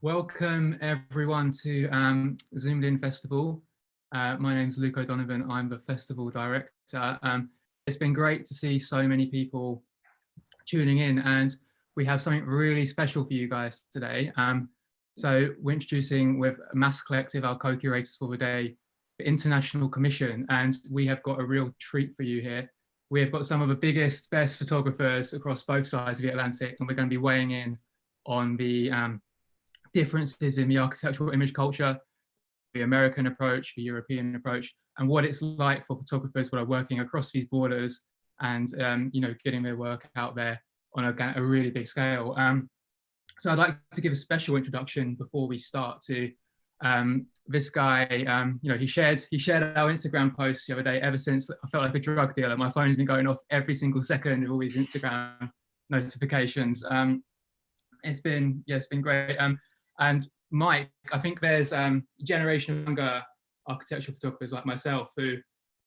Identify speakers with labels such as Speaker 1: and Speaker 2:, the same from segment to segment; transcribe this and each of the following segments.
Speaker 1: Welcome everyone to Zoomed In Festival. My name's Luke O'Donovan. I'm the festival director. It's been great to see so many people tuning in, and we have something really special for you guys today. So we're introducing with Mass Collective, our co-curators for the day, the International Commission, and we have got a real treat for you here. We have got some of the biggest, best photographers across both sides of the Atlantic, and we're going to be weighing in on the differences in the architectural image culture, the American approach, the European approach, and what it's like for photographers who are working across these borders and you know, getting their work out there on a really big scale. So I'd like to give a special introduction before we start to this guy. You know, he shared our Instagram post the other day. Ever since I felt like a drug dealer, my phone's been going off every single second with all these Instagram notifications. It's been great. And Mike, I think there's a generation of younger architectural photographers like myself who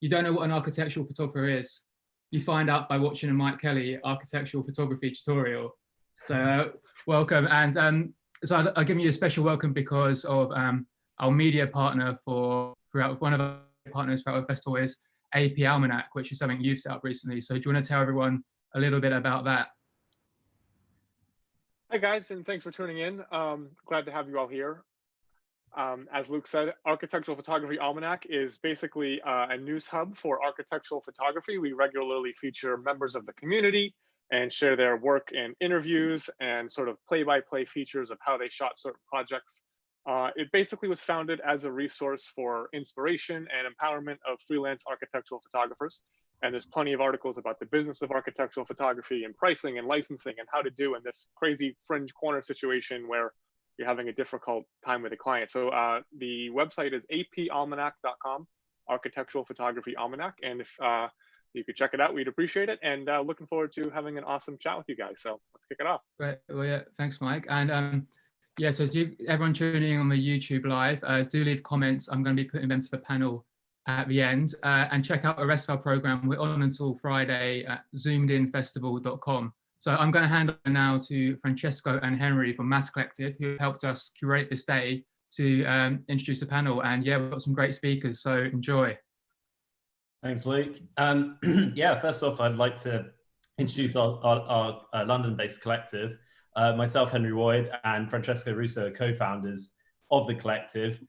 Speaker 1: you don't know what an architectural photographer is. You find out by watching a Mike Kelley architectural photography tutorial. So welcome. And so I'll give you a special welcome because of our media partner throughout one of our partners throughout the festival is AP Almanac, which is something you've set up recently. So do you want to tell everyone a little bit about that?
Speaker 2: Hi guys, and thanks for tuning in. Glad to have you all here. As Luke said, Architectural Photography Almanac is basically a news hub for architectural photography. We regularly feature members of the community and share their work in interviews and sort of play-by-play features of how they shot certain projects. It basically was founded as a resource for inspiration and empowerment of freelance architectural photographers. And there's plenty of articles about the business of architectural photography and pricing and licensing and how to do in this crazy fringe corner situation where you're having a difficult time with a client. So the website is apalmanac.com, Architectural Photography Almanac. And if you could check it out, we'd appreciate it. And looking forward to having an awesome chat with you guys. So let's kick it off.
Speaker 1: Great. Well, yeah, thanks, Mike. And yeah, so everyone tuning in on the YouTube live, do leave comments. I'm going to be putting them to the panel at the end, and check out the rest of our program. We're on until Friday at zoomedinfestival.com. So I'm going to hand over now to Francesco and Henry from Mass Collective, who helped us curate this day to introduce the panel. And yeah, we've got some great speakers, so enjoy.
Speaker 3: Thanks, Luke. Yeah, first off, I'd like to introduce our London-based collective. Myself, Henry Woyd, and Francesco Russo are co-founders of the collective.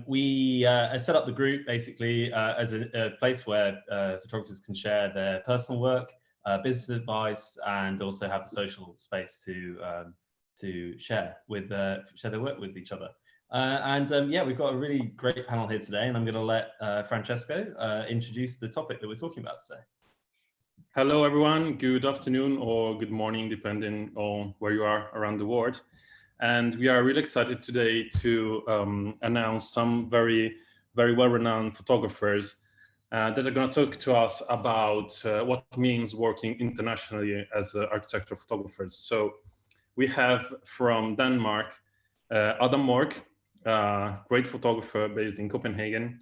Speaker 3: We set up the group basically as a place where photographers can share their personal work, business advice, and also have a social space to share their work with each other. Yeah, we've got a really great panel here today, and I'm going to let Francesco introduce the topic that we're talking about today.
Speaker 4: Hello, everyone. Good afternoon or good morning, depending on where you are around the world. And we are really excited today to announce some very, very well-renowned photographers that are going to talk to us about what it means working internationally as architectural photographers. So we have from Denmark, Adam Mørk, great photographer based in Copenhagen.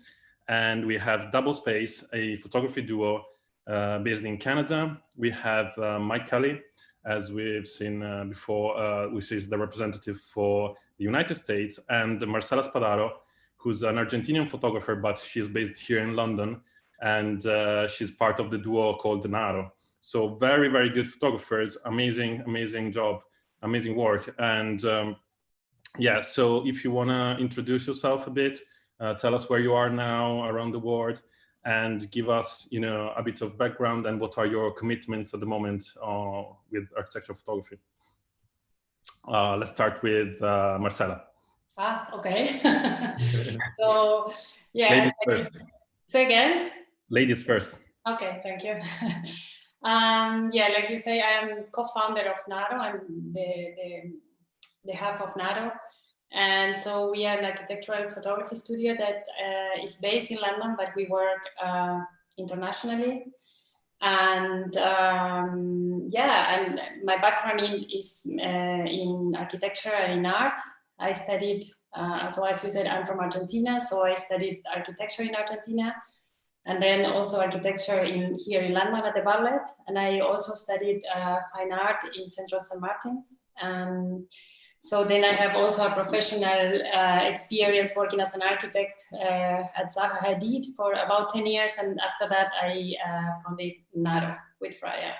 Speaker 4: And we have Doublespace, a photography duo based in Canada. We have Mike Kelley, as we've seen before, which is the representative for the United States, and Marcela Spadaro, who's an Argentinian photographer, but she's based here in London, and she's part of the duo called NAARO. So very, very good photographers, amazing, amazing job, amazing work. And yeah, so if you wanna introduce yourself a bit, tell us where you are now around the world, and give us, you know, a bit of background and what are your commitments at the moment with architectural photography. Let's start with Marcela.
Speaker 5: Okay. So, yeah.
Speaker 4: Ladies first.
Speaker 5: Say again?
Speaker 4: Ladies first.
Speaker 5: Okay, thank you. Yeah, like you say, I am co-founder of NAARO. I'm the half of NAARO. And so we are an architectural photography studio that is based in London, but we work internationally. And yeah, and my background is in architecture and in art. I studied, so as you said, I'm from Argentina, so I studied architecture in Argentina, and then also architecture here in London at the Bartlett. And I also studied fine art in Central St. Martin's. So then I have also a professional experience working as an architect at Zaha Hadid for about 10 years. And after that, I founded NAARO with Freya.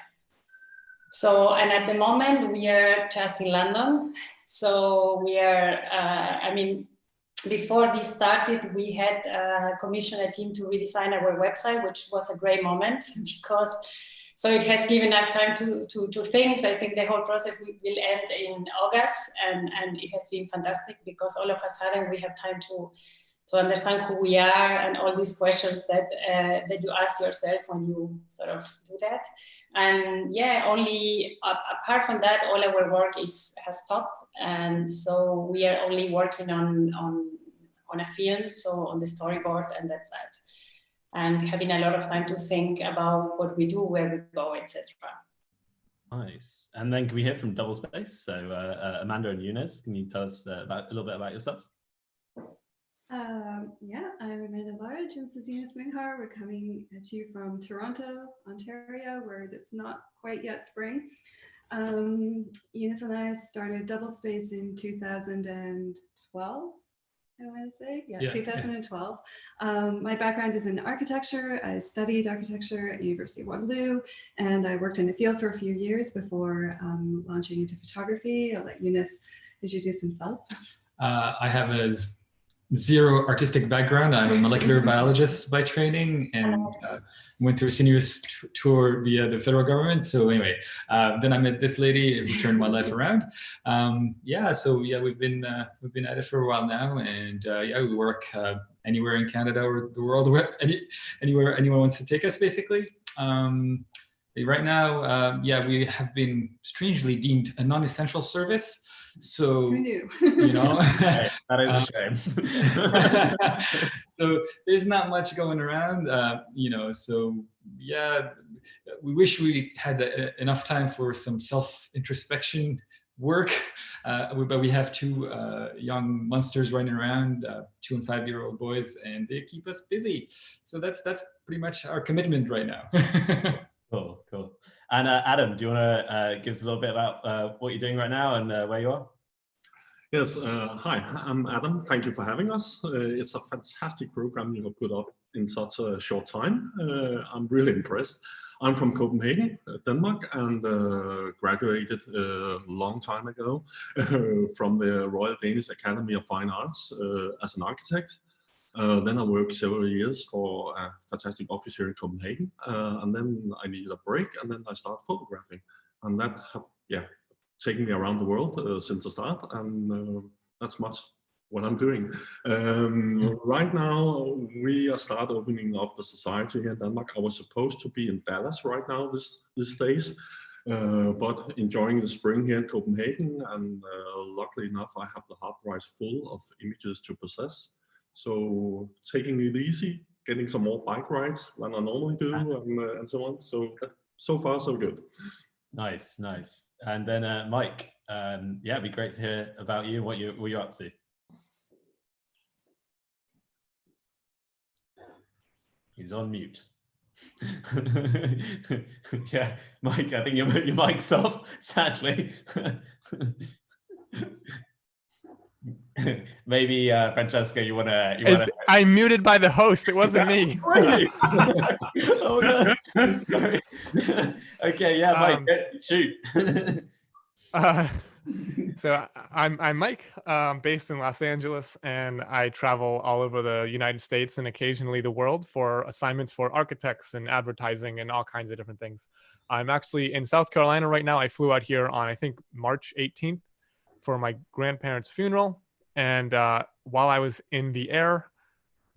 Speaker 5: So, and at the moment we are just in London. So we are, I mean, before this started, we had commissioned a team to redesign our website, which was a great moment because so it has given us time to think. I think the whole process will end in August, and it has been fantastic because all of a sudden we have time to understand who we are and all these questions that that you ask yourself when you sort of do that. And yeah, only apart from that, all our work has stopped, and so we are only working on a film, so on the storyboard, and that's that. And having a lot of time to think about what we do, where we go, etc.
Speaker 3: Nice. And then can we hear from Doublespace? So Amanda and Eunice, can you tell us a little bit about yourselves?
Speaker 6: Yeah, I'm Amanda Large and this is Eunice Minghar. We're coming at you from Toronto, Ontario, where it's not quite yet spring. Eunice and I started Doublespace in 2012. I want to say, yeah, 2012. My background is in architecture. I studied architecture at University of Waterloo, and I worked in the field for a few years before launching into photography. I'll let Eunice introduce himself.
Speaker 7: I have a zero artistic background. I'm a molecular biologist by training, and went through a Census tour via the federal government. So anyway, then I met this lady who turned my life around. So we've been at it for a while now, and we work anywhere in Canada or the world, anywhere anyone wants to take us, basically. Right now, we have been strangely deemed a non-essential service. So,
Speaker 6: who knew?
Speaker 7: You know,
Speaker 3: that is a shame.
Speaker 7: So there's not much going around, you know, so yeah, we wish we had enough time for some self-introspection work, but we have two young monsters running around, 2- and 5-year-old boys, and they keep us busy. So that's pretty much our commitment right now.
Speaker 3: Cool. And Adam, do you want to give us a little bit about what you're doing right now and where you are?
Speaker 8: Yes, hi, I'm Adam. Thank you for having us. It's a fantastic program you have put up in such a short time. I'm really impressed. I'm from Copenhagen, Denmark, and graduated a long time ago from the Royal Danish Academy of Fine Arts as an architect. Then I worked several years for a fantastic office here in Copenhagen, and then I needed a break, and then I started photographing, and that taken me around the world since the start, and that's much what I'm doing. Right now, we are start opening up the society here in Denmark. I was supposed to be in Dallas right now these days, but enjoying the spring here in Copenhagen, and luckily enough, I have the hard drive full of images to process. So taking it easy, getting some more bike rides than I normally do, and so on. So far, so good.
Speaker 3: Nice. And then Mike, it'd be great to hear about you, what you're up to. He's on mute. Yeah, Mike, I think your mic's off, sadly. Maybe Francesca, you wanna
Speaker 9: I'm muted by the host. It wasn't me.
Speaker 3: Oh no, sorry. Okay, yeah, Mike, shoot.
Speaker 9: So I'm Mike, based in Los Angeles, and I travel all over the United States and occasionally the world for assignments for architects and advertising and all kinds of different things. I'm actually in South Carolina right now. I flew out here on, I think, March 18th for my grandparents' funeral. And while I was in the air,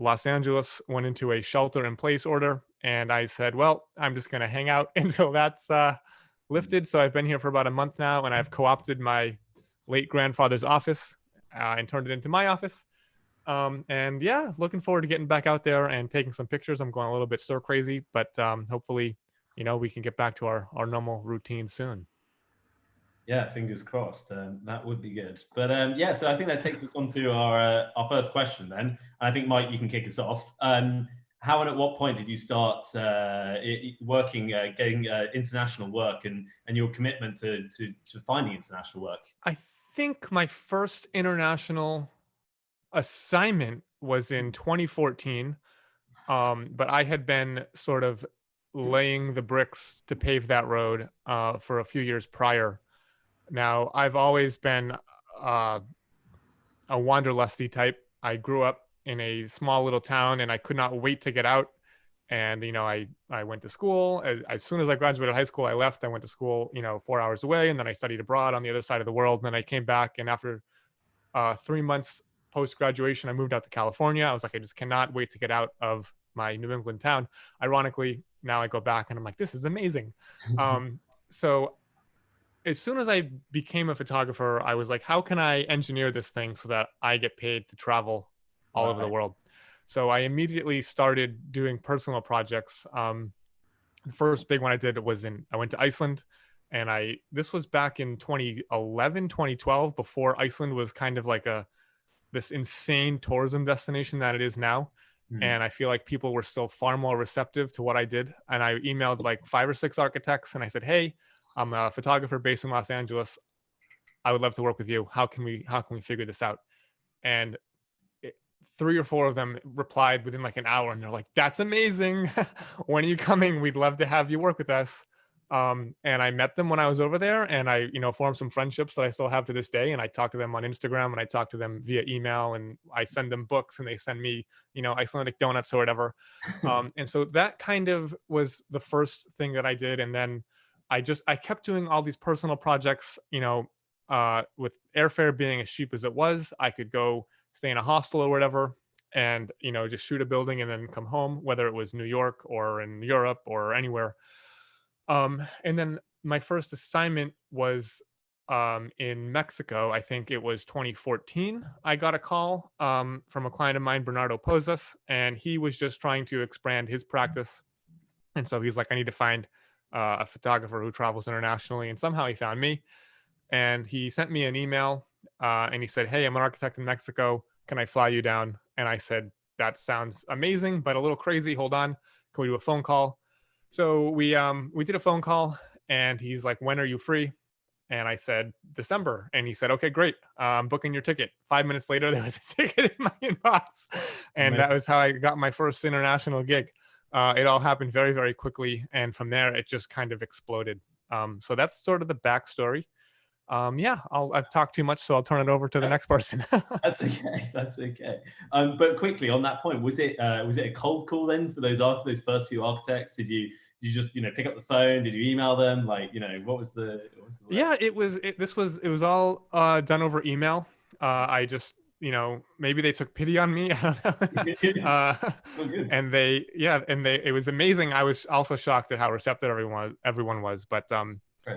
Speaker 9: Los Angeles went into a shelter-in-place order. And I said, well, I'm just going to hang out until that's lifted. So I've been here for about a month now, and I've co-opted my late grandfather's office and turned it into my office. And yeah, looking forward to getting back out there and taking some pictures. I'm going a little bit stir crazy, but hopefully, you know, we can get back to our normal routine soon.
Speaker 3: Yeah, fingers crossed. That would be good. But so I think that takes us on to our first question then. I think, Mike, you can kick us off. How and at what point did you start working, getting international work and your commitment to finding international work?
Speaker 9: I think my first international assignment was in 2014, but I had been sort of laying the bricks to pave that road for a few years prior. Now, I've always been a wanderlusty type. I grew up in a small little town and I could not wait to get out. And, you know, I went to school. As soon as I graduated high school, I left. I went to school, you know, 4 hours away, and then I studied abroad on the other side of the world. And then I came back, and after 3 months post-graduation, I moved out to California. I was like, I just cannot wait to get out of my New England town. Ironically, now I go back and I'm like, this is amazing. So as soon as I became a photographer, I was like, how can I engineer this thing so that I get paid to travel all over the world? So I immediately started doing personal projects. The first big one I did was I went to Iceland, and this was back in 2011, 2012, before Iceland was kind of like this insane tourism destination that it is now. And I feel like people were still far more receptive to what I did. And I emailed like 5 or 6 architects and I said, hey, I'm a photographer based in Los Angeles. I would love to work with you. How can we figure this out? And 3 or 4 of them replied within like an hour, and they're like, that's amazing. When are you coming? We'd love to have you work with us. And I met them when I was over there, and I, you know, formed some friendships that I still have to this day. And I talk to them on Instagram, and I talk to them via email, and I send them books, and they send me, you know, Icelandic donuts or whatever. And so that kind of was the first thing that I did. And then I kept doing all these personal projects, you know, with airfare being as cheap as it was, I could go stay in a hostel or whatever, and, you know, just shoot a building and then come home, whether it was New York or in Europe or anywhere. And then my first assignment was in Mexico. I think it was 2014. I got a call from a client of mine, Bernardo Pozas, and he was just trying to expand his practice. And so he's like, I need to find a photographer who travels internationally. And somehow he found me, and he sent me an email and he said, hey, I'm an architect in Mexico. Can I fly you down? And I said, that sounds amazing, but a little crazy. Hold on. Can we do a phone call? So we did a phone call, and he's like, when are you free? And I said, December. And he said, okay, great. I'm booking your ticket. 5 minutes later, there was a ticket in my inbox. And that was how I got my first international gig. It all happened very, very quickly. And from there, it just kind of exploded. So that's sort of the backstory. Yeah, I've talked too much, so I'll turn it over to the next person.
Speaker 3: That's okay. That's okay. But quickly on that point, was it a cold call then for those first few architects? Did you just, you know, pick up the phone? Did you email them? Like, you know, what was the
Speaker 9: Yeah, it was all done over email. I just, you know, maybe they took pity on me. I don't know. And it was amazing. I was also shocked at how receptive everyone was. But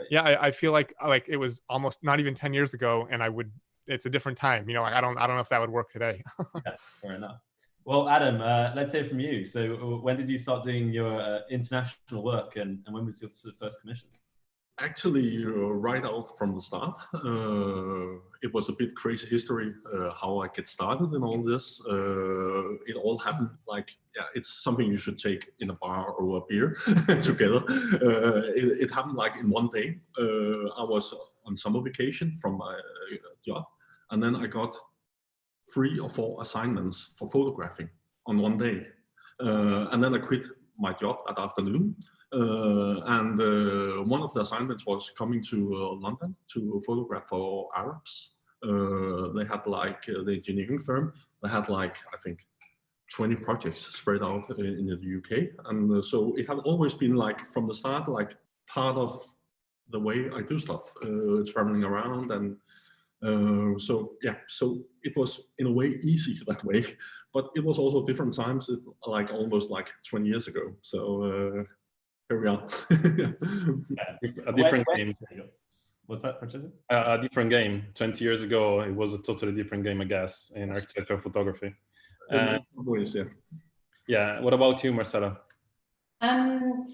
Speaker 9: yeah, I feel like it was almost not even 10 years ago, and it's a different time. You know, like I don't know if that would work today.
Speaker 3: Yeah, fair enough. Well, Adam, let's hear from you. So when did you start doing your international work, and when was your first commissions?
Speaker 8: Actually, right out from the start, it was a bit crazy history how I get started in all this. It all happened like, yeah, it's something you should take in a bar or a beer together. It happened like in one day. I was on summer vacation from my job, and then I got 3 or 4 assignments for photographing on one day. And then I quit my job that afternoon. And one of the assignments was coming to London to photograph for Arabs. They had like the engineering firm. They had like, I think, 20 projects spread out in the UK. And so it had always been like from the start, like part of the way I do stuff, traveling around. And so yeah, so it was in a way easy that way, but it was also different times, like almost like 20 years ago. So here we are.
Speaker 4: A different game.
Speaker 3: What's that, Francesco?
Speaker 4: A different game. 20 years ago, it was a totally different game, I guess, in architectural photography. Yeah. What about you, Marcela?
Speaker 5: I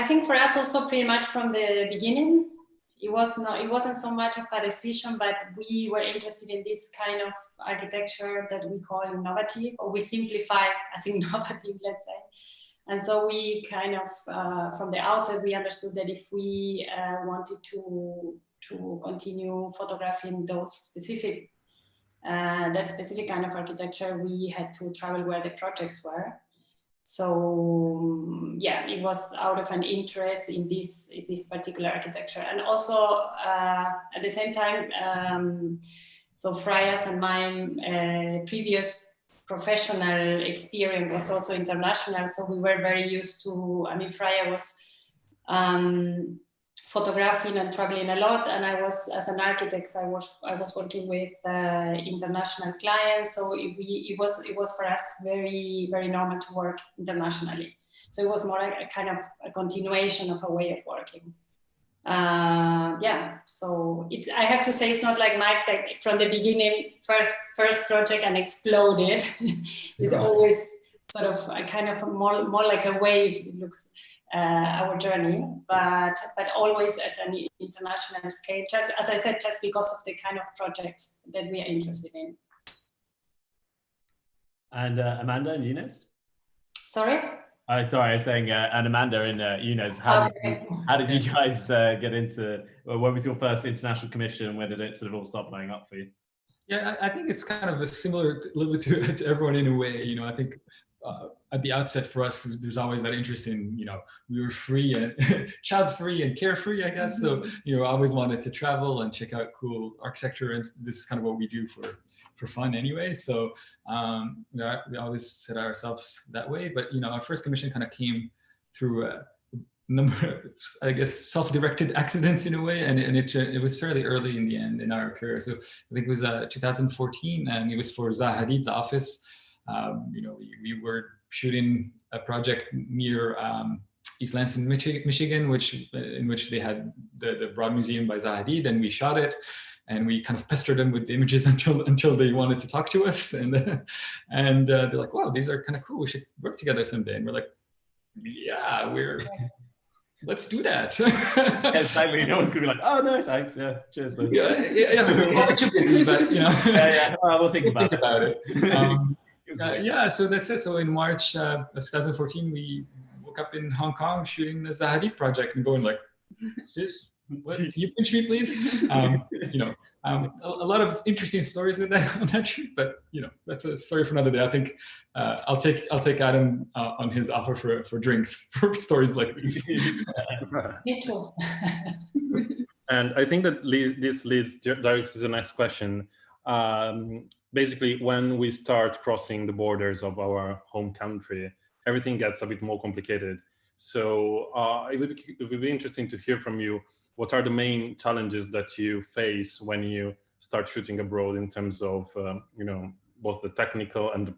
Speaker 5: think for us also pretty much from the beginning, it wasn't so much of a decision, but we were interested in this kind of architecture that we call innovative, or we simplify as innovative, let's say. And so we kind of, from the outset, we understood that if we wanted to to continue photographing those specific that specific kind of architecture, we had to travel where the projects were. So yeah, it was out of an interest in this particular architecture, and also at the same time, so Freya's and my previous professional experience was also international, so we were very used to. I mean, Freya was photographing and traveling a lot, and I was, as an architect, I was working with international clients, so it was for us very, very normal to work internationally. So it was more like a kind of a continuation of a way of working. Yeah, so I have to say, it's not like Mike that from the beginning, first project and exploded. It's always sort of a kind of more like a wave. It looks. Our journey, but always at an international scale, just as I said, just because of the kind of projects that we are interested in.
Speaker 3: And Amanda and Eunice?
Speaker 5: Sorry?
Speaker 3: Sorry, I was saying, and Amanda and Eunice, how did you guys get into, what was your first international commission? Where did it sort of all start blowing up for you?
Speaker 7: Yeah, I think it's kind of a similar little bit to everyone in a way. You know, I think at the outset for us, there's always that interest in, you know, we were free and child-free and carefree, I guess. So, you know, I always wanted to travel and check out cool architecture, and this is kind of what we do for fun anyway. So we always set ourselves that way. But, you know, our first commission kind of came through a number of, I guess, self-directed accidents in a way, and it was fairly early in the end in our career. So I think it was 2014, and it was for Zaha Hadid's office. You know, we were shooting a project near East Lansing, Michigan, in which they had the Broad Museum by Zaha Hadid, and we shot it, and we kind of pestered them with the images until they wanted to talk to us, and they're like, "Wow, these are kind of cool. We should work together someday." And we're like, "Yeah, let's do that."
Speaker 3: It's like, no one's gonna be like, "Oh no, thanks, yeah, cheers." Though.
Speaker 7: Yeah, so we're too busy, but you know,
Speaker 3: yeah. Well, we'll think about it.
Speaker 7: Yeah, so that's it. So in March of 2014, we woke up in Hong Kong shooting the Zaha Hadid project and going like, "Sis, what? Can you pinch me, please?" You know, a lot of interesting stories on that trip, but you know, that's a story for another day. I think I'll take Adam on his offer for drinks for stories like this.
Speaker 5: Me too.
Speaker 4: And I think that this leads directly to the next question. Basically, when we start crossing the borders of our home country, everything gets a bit more complicated. So it would be interesting to hear from you. What are the main challenges that you face when you start shooting abroad in terms of, you know, both the technical and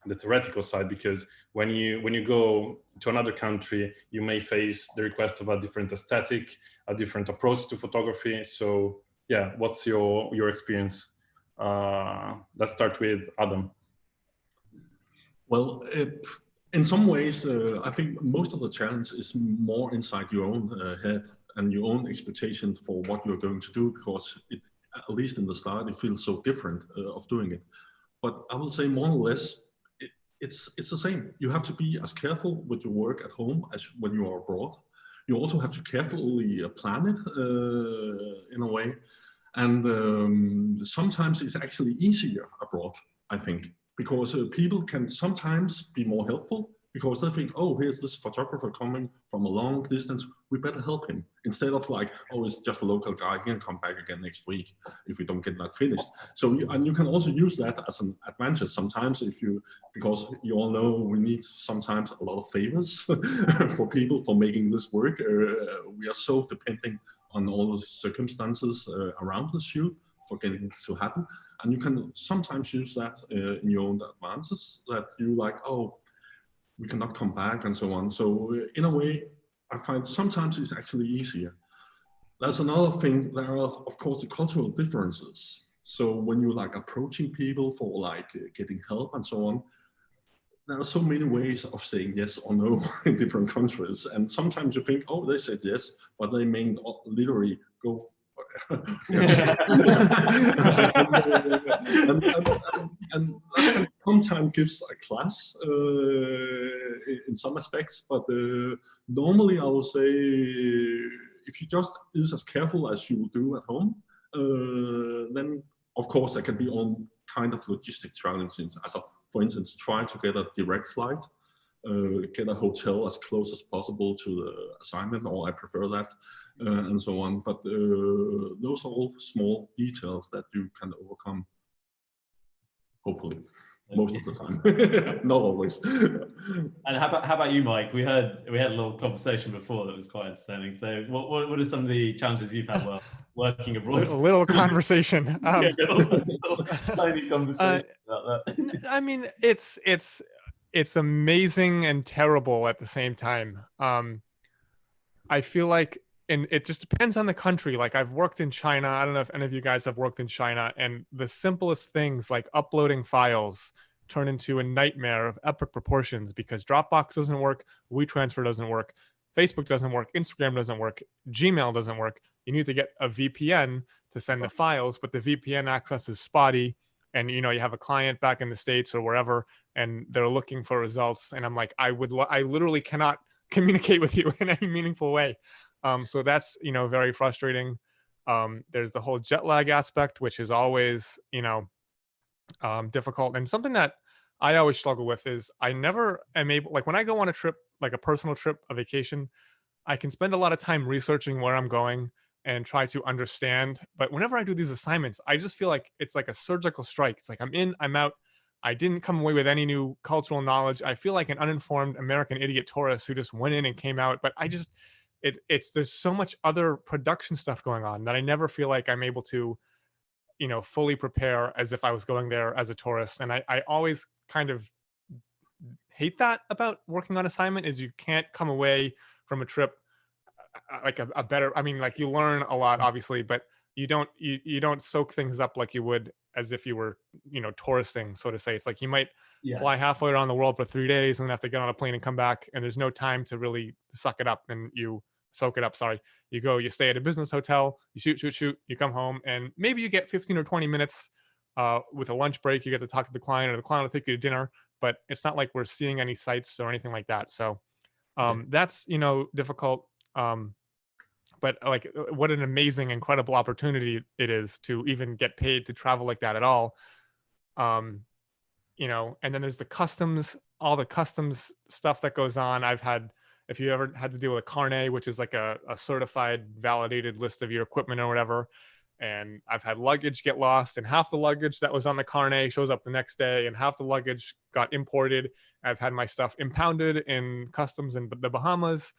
Speaker 4: the theoretical side? Because when you go to another country, you may face the request of a different aesthetic, a different approach to photography. So yeah, what's your experience? Let's start with Adam.
Speaker 8: Well, in some ways, I think most of the challenge is more inside your own head and your own expectations for what you're going to do, because at least in the start, it feels so different of doing it. But I will say more or less, it's the same. You have to be as careful with your work at home as when you are abroad. You also have to carefully plan it in a way. And sometimes it's actually easier abroad, I think, because people can sometimes be more helpful because they think, oh, here's this photographer coming from a long distance, we better help him. Instead of like, oh, it's just a local guy, he can come back again next week if we don't get that finished. So, and you can also use that as an advantage sometimes because you all know we need sometimes a lot of favors for people for making this work. We are so depending on all the circumstances around the shoot for getting it to happen. And you can sometimes use that in your own advances, that you like, oh, we cannot come back and so on. So in a way, I find sometimes it's actually easier. That's another thing. There are, of course, the cultural differences. So when you're like approaching people for like getting help and so on, there are so many ways of saying yes or no in different countries. And sometimes you think, oh, they said yes, but they may literally go. and that can sometimes gives a class in some aspects, but normally I will say, if you just is as careful as you will do at home, then of course there can be all kind of logistic challenges. As for instance, try to get a direct flight, get a hotel as close as possible to the assignment, or I prefer that, and so on. But those are all small details that you can overcome, hopefully. Most of the time, not always.
Speaker 3: And how about you, Mike? We had a little conversation before that was quite outstanding. So what are some of the challenges you've had while working abroad?
Speaker 9: A little conversation.
Speaker 3: Yeah, little tiny conversation about that.
Speaker 9: I mean, it's amazing and terrible at the same time. I feel like, and it just depends on the country. Like, I've worked in China. I don't know if any of you guys have worked in China, and the simplest things like uploading files turn into a nightmare of epic proportions because Dropbox doesn't work, WeTransfer doesn't work, Facebook doesn't work, Instagram doesn't work, Gmail doesn't work. You need to get a VPN to send the files, but the VPN access is spotty, and you have a client back in the States or wherever, and they're looking for results, and I'm like, I literally cannot communicate with you in any meaningful way. So that's, very frustrating. There's the whole jet lag aspect, which is always, difficult. And something that I always struggle with is I never am able, like when I go on a trip, like a personal trip, a vacation, I can spend a lot of time researching where I'm going and try to understand. But whenever I do these assignments, I just feel like it's like a surgical strike. It's like I'm in, I'm out. I didn't come away with any new cultural knowledge. I feel like an uninformed American idiot tourist who just went in and came out. But I just, there's so much other production stuff going on that I never feel like I'm able to, fully prepare as if I was going there as a tourist. And I always kind of hate that about working on assignment, is you can't come away from a trip like a better, I mean, like you learn a lot obviously, but you don't soak things up like you would as if you were, touristing, so to say. It's like you might fly halfway around the world for 3 days and then have to get on a plane and come back, and there's no time to really suck it up and soak it up. Sorry. You go, you stay at a business hotel, you shoot, you come home, and maybe you get 15 or 20 minutes with a lunch break. You get to talk to the client, or the client will take you to dinner, but it's not like we're seeing any sights or anything like that. So that's, difficult. But like, what an amazing, incredible opportunity it is to even get paid to travel like that at all. And then there's the customs, all the customs stuff that goes on. If you ever had to deal with a carnet, which is like a certified, validated list of your equipment or whatever. And I've had luggage get lost, and half the luggage that was on the carnet shows up the next day, and half the luggage got imported. I've had my stuff impounded in customs in the Bahamas.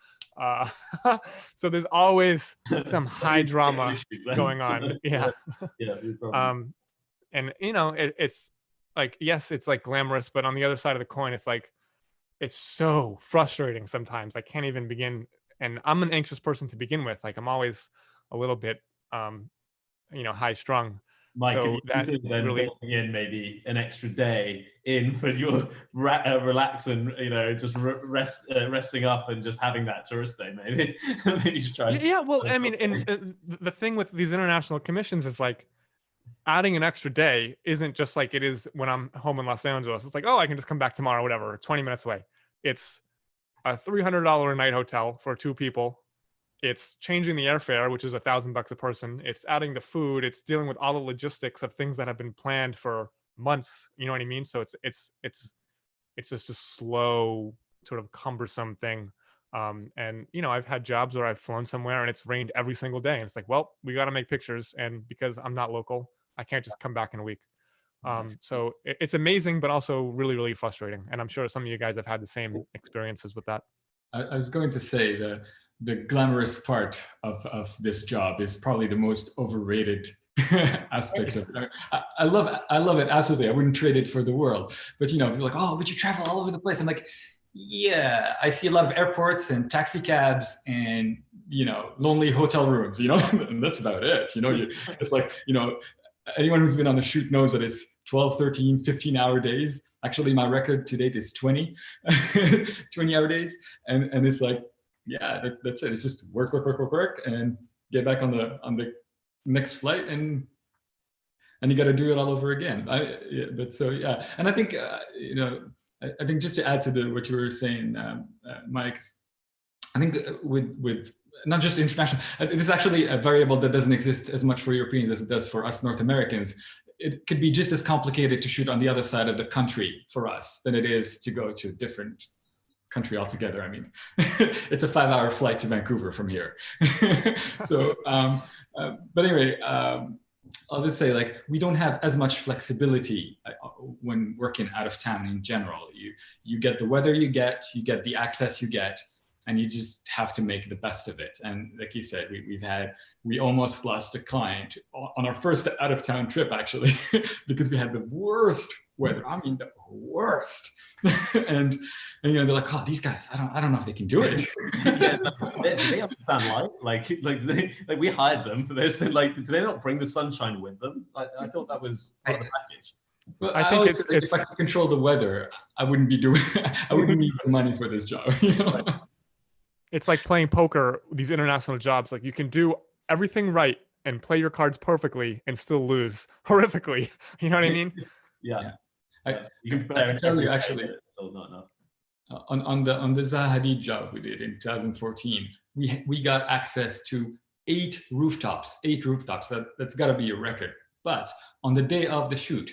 Speaker 9: So there's always some high drama going on. Yeah. And it's like, yes, it's like glamorous, but on the other side of the coin, it's like, it's so frustrating sometimes. I can't even begin. And I'm an anxious person to begin with. Like, I'm always a little bit, high strung.
Speaker 3: Mike,
Speaker 9: so
Speaker 3: that then really building in maybe an extra day in when you're relaxing, just resting up and just having that tourist day, maybe. Maybe you should try.
Speaker 9: Yeah, well, I mean, and the thing with these international commissions is like, adding an extra day isn't just like it is when I'm home in Los Angeles. It's like, oh, I can just come back tomorrow, whatever, 20 minutes away. It's a $300 a night hotel for 2 people. It's changing the airfare, which is $1,000 a person. It's adding the food. It's dealing with all the logistics of things that have been planned for months. You know what I mean? So it's just a slow, sort of cumbersome thing. And I've had jobs where I've flown somewhere and it's rained every single day, and it's like, well, we got to make pictures, and because I'm not local, I can't just come back in a week. So it's amazing, but also really, really frustrating. And I'm sure some of you guys have had the same experiences with that.
Speaker 7: I was going to say the glamorous part of this job is probably the most overrated aspect of it. I love it, absolutely. I wouldn't trade it for the world. But you're like, oh, but you travel all over the place. I'm like, yeah, I see a lot of airports and taxi cabs and lonely hotel rooms, and that's about it. It's like, anyone who's been on a shoot knows that it's 12, 13, 15-hour days. Actually, my record to date is 20-hour days. And it's like, yeah, that's it. It's just work, and get back on the next flight, and you got to do it all over again. And I think, I think just to add to what you were saying, Mike, I think with not just international. This is actually a variable that doesn't exist as much for Europeans as it does for us North Americans. It could be just as complicated to shoot on the other side of the country for us than it is to go to a different country altogether. I mean, it's a 5-hour flight to Vancouver from here. So, but anyway, I'll just say, like, we don't have as much flexibility when working out of town in general. You get the weather you get the access you get, and you just have to make the best of it. And like you said, we almost lost a client on our first out of town trip, actually, because we had the worst weather. I mean, the worst. and you know, they're like, oh, these guys, I don't know if they can do it.
Speaker 3: Yeah, do they understand light? Like we hired them for this, and like, do they not bring the sunshine with them? I thought that was part of the package.
Speaker 7: Well,
Speaker 9: I think it's
Speaker 7: if I could control the weather, I wouldn't be doing. I wouldn't need the money for this job. You know?
Speaker 3: Right.
Speaker 9: It's like playing poker, these international jobs. Like, you can do everything right and play your cards perfectly and still lose horrifically. You know what I mean?
Speaker 3: Yeah.
Speaker 7: You can prepare. I tell you, actually,
Speaker 3: it's still not enough.
Speaker 7: On the Zaha Hadid job we did in 2014, we got access to 8 rooftops. That's got to be a record. But on the day of the shoot,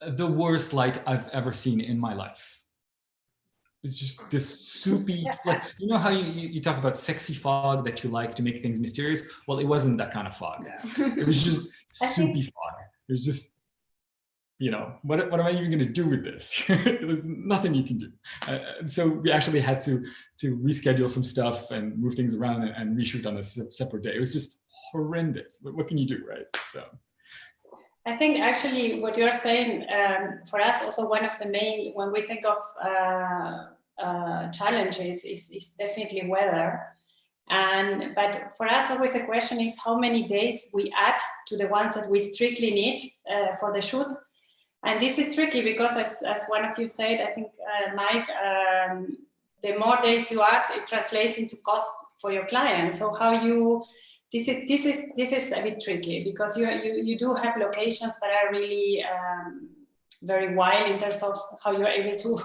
Speaker 7: the worst light I've ever seen in my life. It's just this soupy, like, you know how you talk about sexy fog that you like to make things mysterious? Well, it wasn't that kind of fog. It was just soupy fog. It was just, you know, what am I even going to do with this? There's nothing you can do. So we actually had to reschedule some stuff and move things around and reshoot on a separate day. It was just horrendous. But what can you do, right? So.
Speaker 5: I think actually what you're saying, for us also one of the main, when we think of challenges is definitely weather. But for us always the question is how many days we add to the ones that we strictly need for the shoot. And this is tricky because as one of you said, I think Mike, the more days you add, it translates into cost for your client. So how you, this is a bit tricky because you do have locations that are really very wild in terms of how you're able to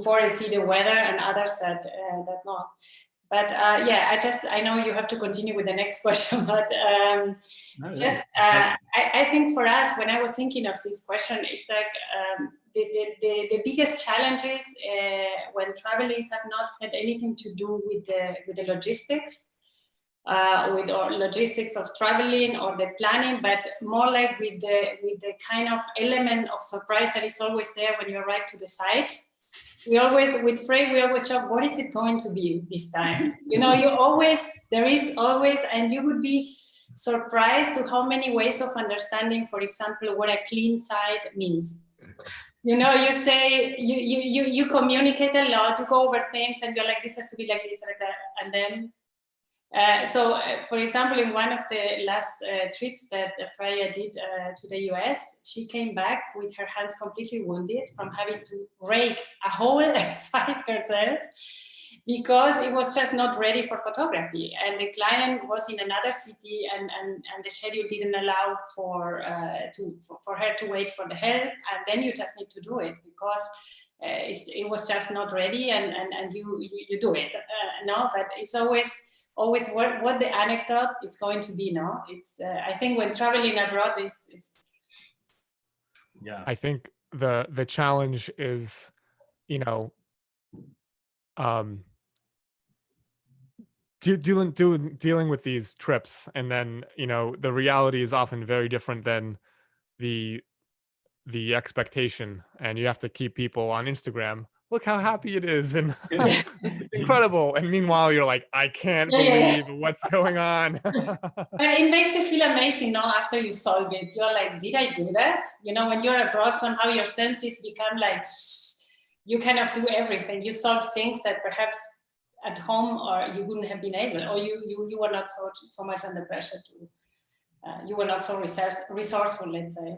Speaker 5: foresee the weather, and others that not. But yeah, I know you have to continue with the next question, but I think for us, when I was thinking of this question, it's like the biggest challenges when traveling have not had anything to do with the logistics, with or logistics of traveling or the planning, but more like with the kind of element of surprise that is always there when you arrive to the site. We always, with Frey, we always show, what is it going to be this time? You know, there is always, and you would be surprised to how many ways of understanding, for example, what a clean site means. You know, you say, you communicate a lot, you go over things and you're like, this has to be like this, like that. And then, for example, in one of the last trips that Freya did to the US, she came back with her hands completely wounded from having to rake a whole site herself because it was just not ready for photography. And the client was in another city and the schedule didn't allow for her to wait for the help. And then you just need to do it because it was just not ready and you do it. No, but it's always what the anecdote is going to be. No, it's I think when traveling abroad is
Speaker 3: yeah.
Speaker 9: I think the challenge is, you know, dealing with these trips, and then, you know, the reality is often very different than the expectation, and you have to keep people on Instagram. Look how happy it is, and this is incredible. And meanwhile, you're like, I can't believe what's going on.
Speaker 5: But it makes you feel amazing, no? After you solve it, you're like, did I do that? You know, when you're abroad, somehow your senses become like, you kind of do everything. You solve things that perhaps at home or you wouldn't have been able, or you were not so much under pressure to. You were not so resourceful, let's say.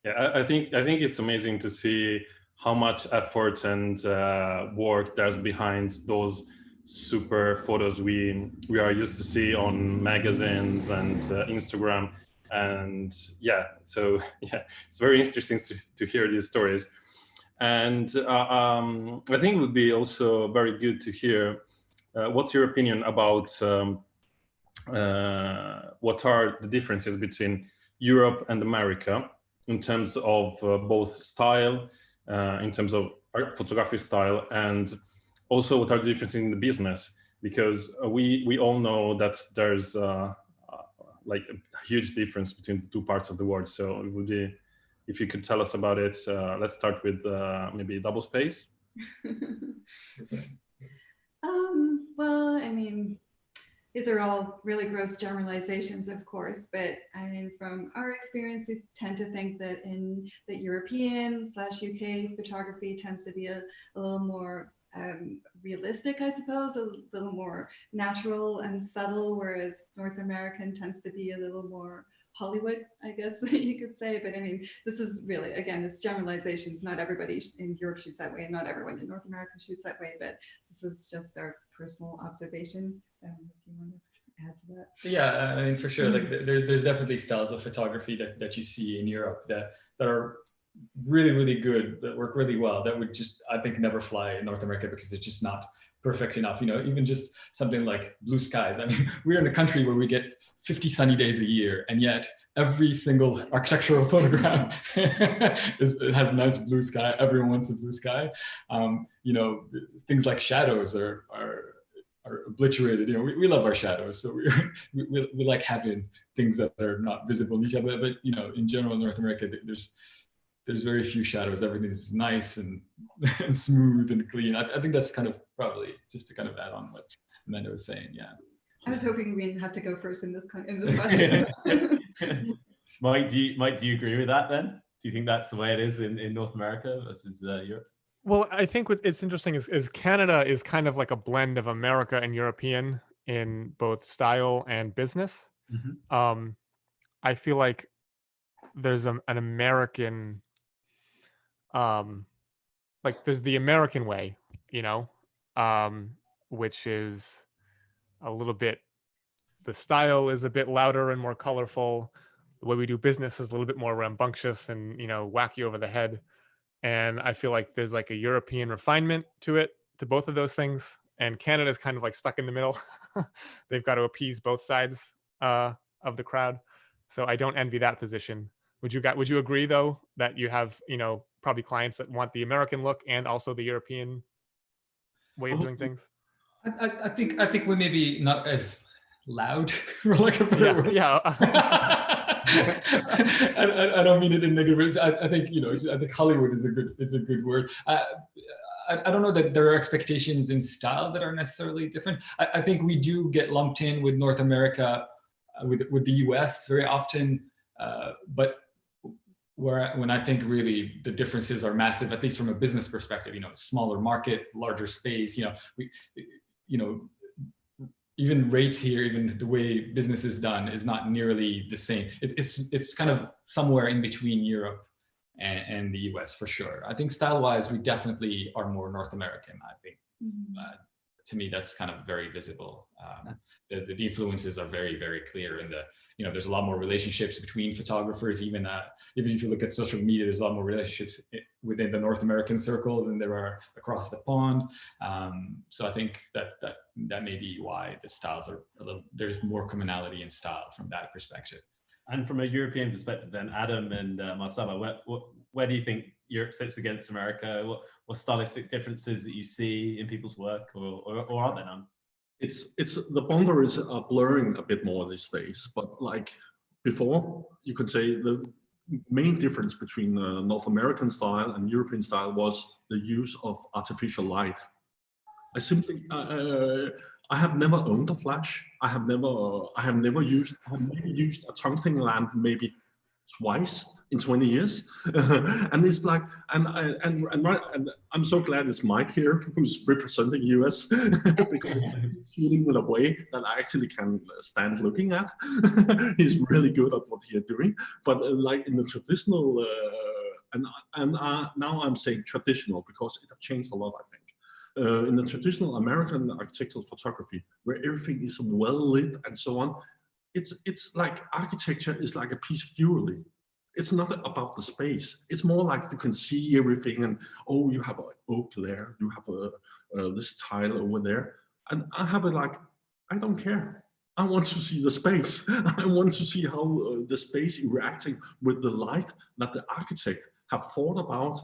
Speaker 4: Yeah, I think it's amazing to see how much effort and work there's behind those super photos we are used to see on magazines and Instagram. And yeah, so yeah, it's very interesting to hear these stories. And I think it would be also very good to hear what's your opinion about what are the differences between Europe and America in terms of both style, in terms of photography style, and also what are the differences in the business? Because we all know that there's like a huge difference between the two parts of the world. So it would be, if you could tell us about it. Let's start with maybe Doublespace.
Speaker 6: Well, I mean, these are all really gross generalizations, of course, but I mean, from our experience, we tend to think that that European/UK photography tends to be a little more realistic, I suppose, a little more natural and subtle, whereas North American tends to be a little more Hollywood, I guess you could say. But I mean, this is really, again, it's generalizations. Not everybody in Europe shoots that way, and not everyone in North America shoots that way, but this is just our personal observation. If you want to add to that.
Speaker 7: Yeah, I mean, for sure, like there's definitely styles of photography that you see in Europe that are really, really good, that work really well, that would just, I think, never fly in North America because they're just not perfect enough. You know, even just something like blue skies. I mean, we're in a country where we get 50 sunny days a year, and yet every single architectural photograph has nice blue sky. Everyone wants a blue sky. You know, things like shadows are obliterated. You know, we love our shadows, so we like having things that are not visible in each other. But you know, in general, in North America, there's very few shadows. Everything is nice and smooth and clean. I think that's kind of probably just to kind of add on what Amanda was saying. Yeah.
Speaker 6: I was hoping we didn't have to go first in this question.
Speaker 3: Mike, do you agree with that then? Do you think that's the way it is in North America versus Europe?
Speaker 9: Well, I think what's interesting is Canada is kind of like a blend of America and European in both style and business. Mm-hmm. I feel like there's an American, like there's the American way, you know, which is a little bit, the style is a bit louder and more colorful. The way we do business is a little bit more rambunctious and, you know, wacky over the head. And I feel like there's like a European refinement to both of those things. And Canada's kind of like stuck in the middle. They've got to appease both sides of the crowd. So I don't envy that position. Would you agree though that you have, you know, probably clients that want the American look and also the European way of doing things?
Speaker 7: I think we may be not as loud, for lack of a better word.
Speaker 9: Yeah.
Speaker 7: I don't mean it in negative ways. I think, you know, I think Hollywood is a good word. I don't know that there are expectations in style that are necessarily different. I think we do get lumped in with North America, with the US very often, but when I think really the differences are massive, at least from a business perspective, you know, smaller market, larger space, you know, even rates here, even the way business is done is not nearly the same. It's kind of somewhere in between Europe and the US for sure. I think style-wise, we definitely are more North American. I think to me, that's kind of very visible. The influences are very, very clear, and there's a lot more relationships between photographers. Even if you look at social media, there's a lot more relationships within the North American circle than there are across the pond. So I think that may be why the styles are there's more commonality in style from that perspective.
Speaker 3: And from a European perspective, then, Adam and Marcella, where do you think Europe sits against America? What stylistic differences that you see in people's work, or are there none?
Speaker 8: It's the boundaries are blurring a bit more these days, but like before, you could say the main difference between North American style and European style was the use of artificial light. I have never owned a flash. I have never used a tungsten lamp maybe twice in 20 years. And it's like, and I'm so glad it's Mike here who's representing US because he's shooting in a way that I actually can stand looking at. He's really good at what he's doing. But like in the traditional, now I'm saying traditional because it has changed a lot, I think. In the traditional American architectural photography, where everything is well lit and so on, it's like architecture is like a piece of jewelry. It's not about the space. It's more like you can see everything, and oh, you have an oak there, you have this tile over there. And I have it like, I don't care. I want to see the space. I want to see how the space is reacting with the light that the architect have thought about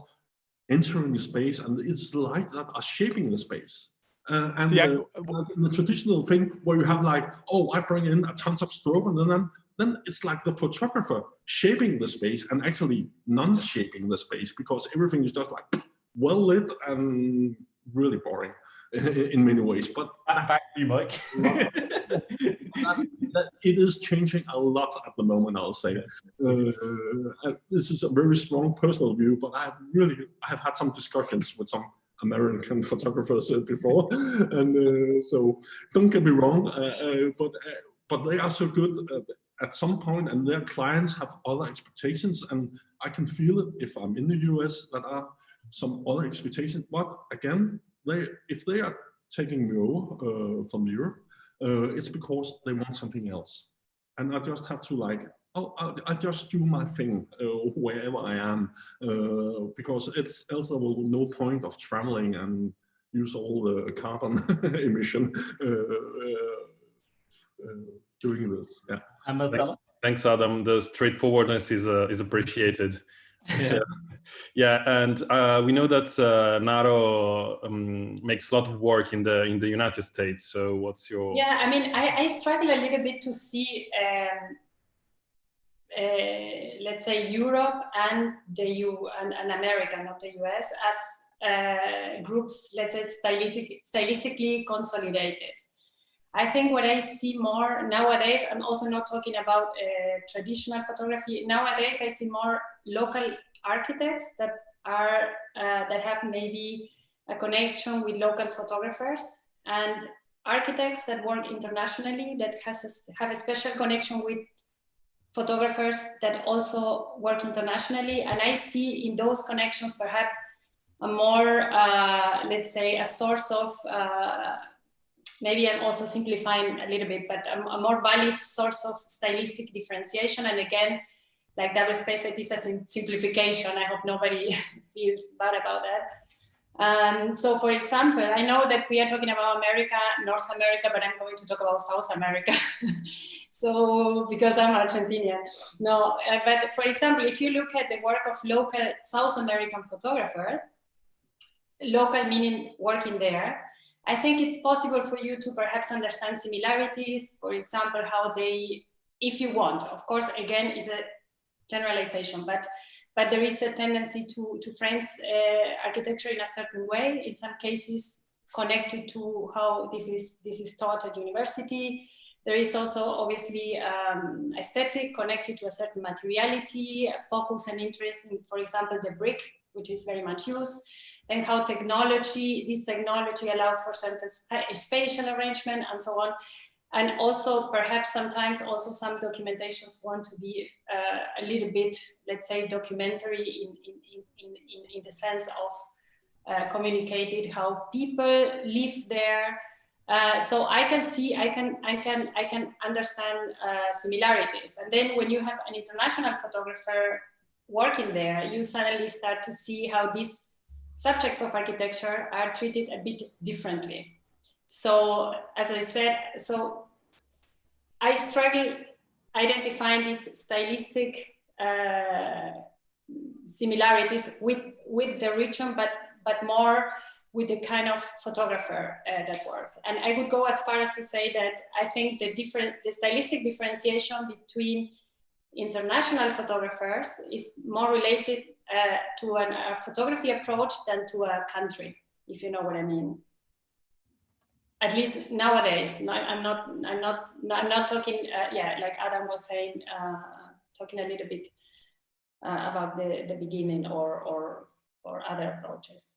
Speaker 8: entering the space, and it's the light that are shaping the space. Like in the traditional thing where you have like, oh, I bring in a tons of strobe, and then it's like the photographer shaping the space and actually non-shaping the space, because everything is just like well lit and really boring in many ways. But
Speaker 3: back to you, Mike.
Speaker 8: It is changing a lot at the moment, I'll say. This is a very strong personal view, but I have had some discussions with some American photographers before, and so don't get me wrong, but they are so good at some point, and their clients have other expectations, and I can feel it if I'm in the US that are some other expectations. But again, if they are taking me over from Europe, it's because they want something else, and I just have to like, I just do my thing wherever I am, because else there will be no point of traveling and use all the carbon emission doing this. Yeah.
Speaker 3: And Marcella?
Speaker 4: Thanks, Adam. The straightforwardness is appreciated.
Speaker 3: Yeah.
Speaker 4: So, yeah, and we know that NAARO makes a lot of work in the United States. So what's your?
Speaker 5: Yeah, I mean, I struggle a little bit to see, let's say, Europe and and America, not the US, as groups, let's say, stylistically consolidated. I think what I see more nowadays, I'm also not talking about traditional photography. Nowadays, I see more local architects that have maybe a connection with local photographers, and architects that work internationally that have a special connection with photographers that also work internationally. And I see in those connections perhaps a more, let's say, a source of, maybe I'm also simplifying a little bit, but a more valid source of stylistic differentiation. And again, like Doublespace, it is a simplification. I hope nobody feels bad about that. So for example, I know that we are talking about America, North America, but I'm going to talk about South America. So, because I'm Argentinian. No, but for example, if you look at the work of local South American photographers, local meaning working there, I think it's possible for you to perhaps understand similarities, for example, how they, if you want, of course, again, is a generalization, but there is a tendency to frame architecture in a certain way, in some cases connected to how this is taught at university. There is also obviously aesthetic connected to a certain materiality, a focus and interest in, for example, the brick, which is very much used, and how this technology allows for certain spatial arrangement and so on. And also perhaps sometimes also some documentations want to be a little bit, let's say, documentary in the sense of communicated how people live there. So I can understand similarities. And then when you have an international photographer working there, you suddenly start to see how these subjects of architecture are treated a bit differently. So as I said, so I struggle identifying these stylistic similarities with the region, but more with the kind of photographer that works. And I would go as far as to say that I think the stylistic differentiation between international photographers is more related to a photography approach than to a country, if you know what I mean. At least nowadays. I'm not talking. Yeah, like Adam was saying, talking a little bit about the beginning or other approaches.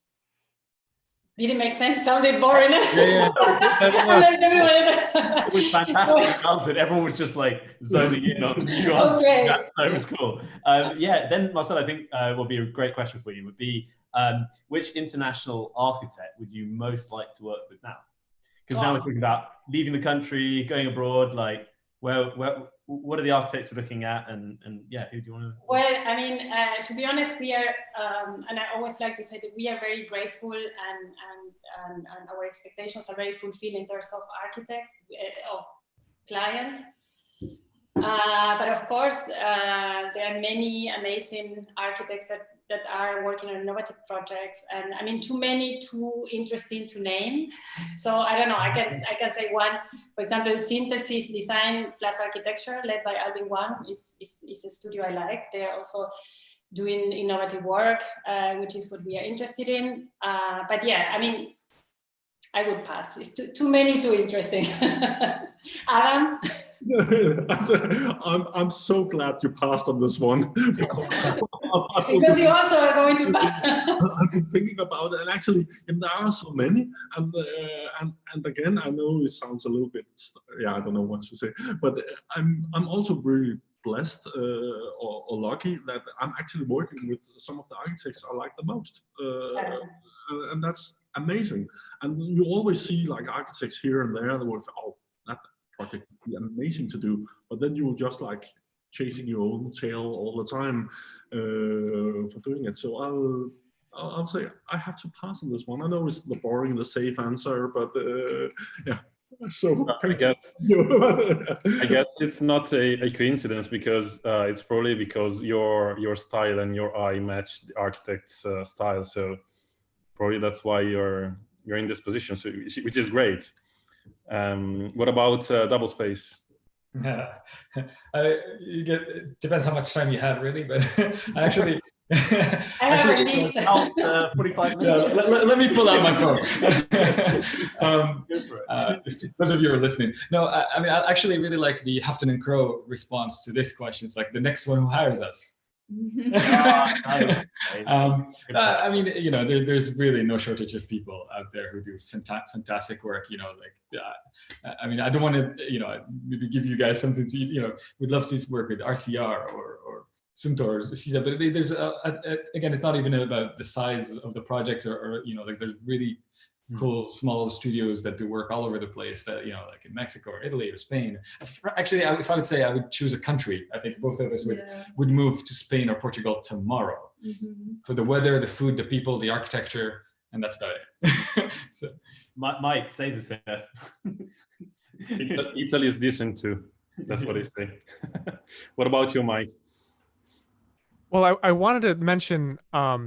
Speaker 5: Did it make sense? It sounded boring.
Speaker 3: Yeah. It was fantastic. Everyone was just like zoning in on you.
Speaker 5: Okay.
Speaker 3: That was cool. Yeah, then Marcel, I think will be a great question for you would be, which international architect would you most like to work with now? Because now we're talking about leaving the country, going abroad, like where what are the architects looking at, and yeah, who do you want to?
Speaker 5: Well, I mean, to be honest, we are, and I always like to say that we are very grateful, and our expectations are very fulfilled in terms of architects, of clients. But of course, there are many amazing architects that are working on innovative projects, and I mean, too many, too interesting to name. So I don't know. I can say one. For example, Synthesis Design plus Architecture, led by Alvin Wang, is a studio I like. They are also doing innovative work, which is what we are interested in. But yeah, I mean, I would pass. It's too many, too interesting. Adam?
Speaker 8: I'm so glad you passed on this one.
Speaker 5: Because you also are going to pass.
Speaker 8: I've been thinking about it, and actually, there are so many. And again, I know it sounds a little bit, I don't know what to say, but I'm also really blessed or lucky that I'm actually working with some of the architects I like the most, and that's amazing. And you always see like architects here and there that will say, oh, that project would be amazing to do, but then you will just like chasing your own tail all the time for doing it. So I'll say I have to pass on this one. I know it's the boring, the safe answer, but yeah. So
Speaker 4: I guess it's not a coincidence, because it's probably because your style and your eye match the architect's style. So probably that's why you're in this position, so, which is great. What about Doublespace?
Speaker 7: Yeah, it depends how much time you have, really. But actually,
Speaker 3: Actually, 45 minutes.
Speaker 7: Yeah, let me pull out my phone. Those of you who are listening. No, I mean, I actually really like the Houghton and Crow response to this question. It's like the next one who hires us. I mean, you know, there's really no shortage of people out there who do fantastic work. You know, like, I mean, I don't want to, you know, maybe give you guys something to, you know, we'd love to work with RCR or Sumtor or CISA, but there's again, it's not even about the size of the project or you know, like there's really cool small studios that do work all over the place, that, you know, like in Mexico or Italy or Spain. Actually, if I would say I would choose a country, I think both of us would move to Spain or Portugal tomorrow for the weather, the food, the people, the architecture, and that's about it. So,
Speaker 3: Mike, save us here.
Speaker 4: Italy is decent too. That's what they say. What about you, Mike?
Speaker 9: Well, I wanted to mention, I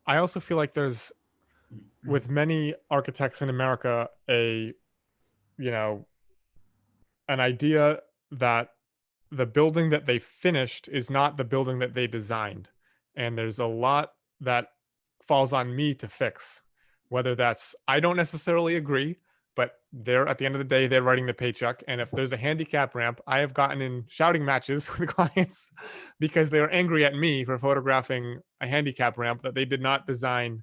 Speaker 9: also feel like there's, with many architects in America, an idea that the building that they finished is not the building that they designed. And there's a lot that falls on me to fix, whether that's, I don't necessarily agree, but they're, at the end of the day, they're writing the paycheck. And if there's a handicap ramp, I have gotten in shouting matches with clients because they were angry at me for photographing a handicap ramp that they did not design.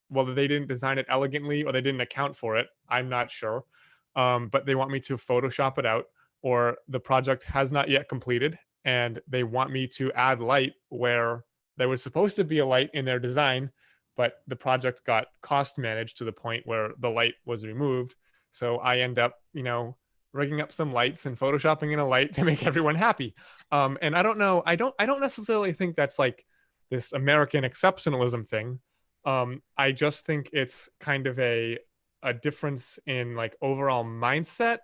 Speaker 9: Whether they didn't design it elegantly or they didn't account for it, I'm not sure. But they want me to Photoshop it out, or the project has not yet completed and they want me to add light where there was supposed to be a light in their design, but the project got cost managed to the point where the light was removed. So I end up, you know, rigging up some lights and Photoshopping in a light to make everyone happy. And I don't know, I don't necessarily think that's like this American exceptionalism thing. I just think it's kind of a difference in like overall mindset,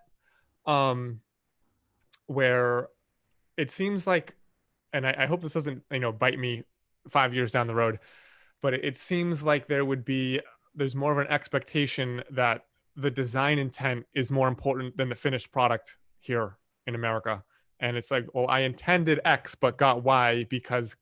Speaker 9: where it seems like, and I hope this doesn't, you know, bite me 5 years down the road, but it seems like there's more of an expectation that the design intent is more important than the finished product here in America. And it's like, well, I intended X, but got Y because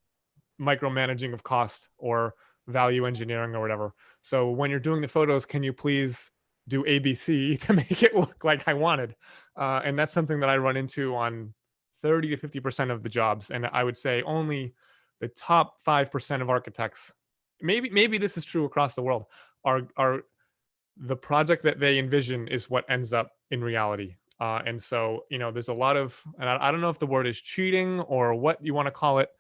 Speaker 9: micromanaging of cost or value engineering or whatever. So when you're doing the photos, can you please do ABC to make it look like I wanted? And that's something that I run into on 30 to 50% of the jobs. And I would say only the top 5% of architects, maybe this is true across the world, are the project that they envision is what ends up in reality. And so, you know, there's a lot of, and I don't know if the word is cheating or what you want to call it,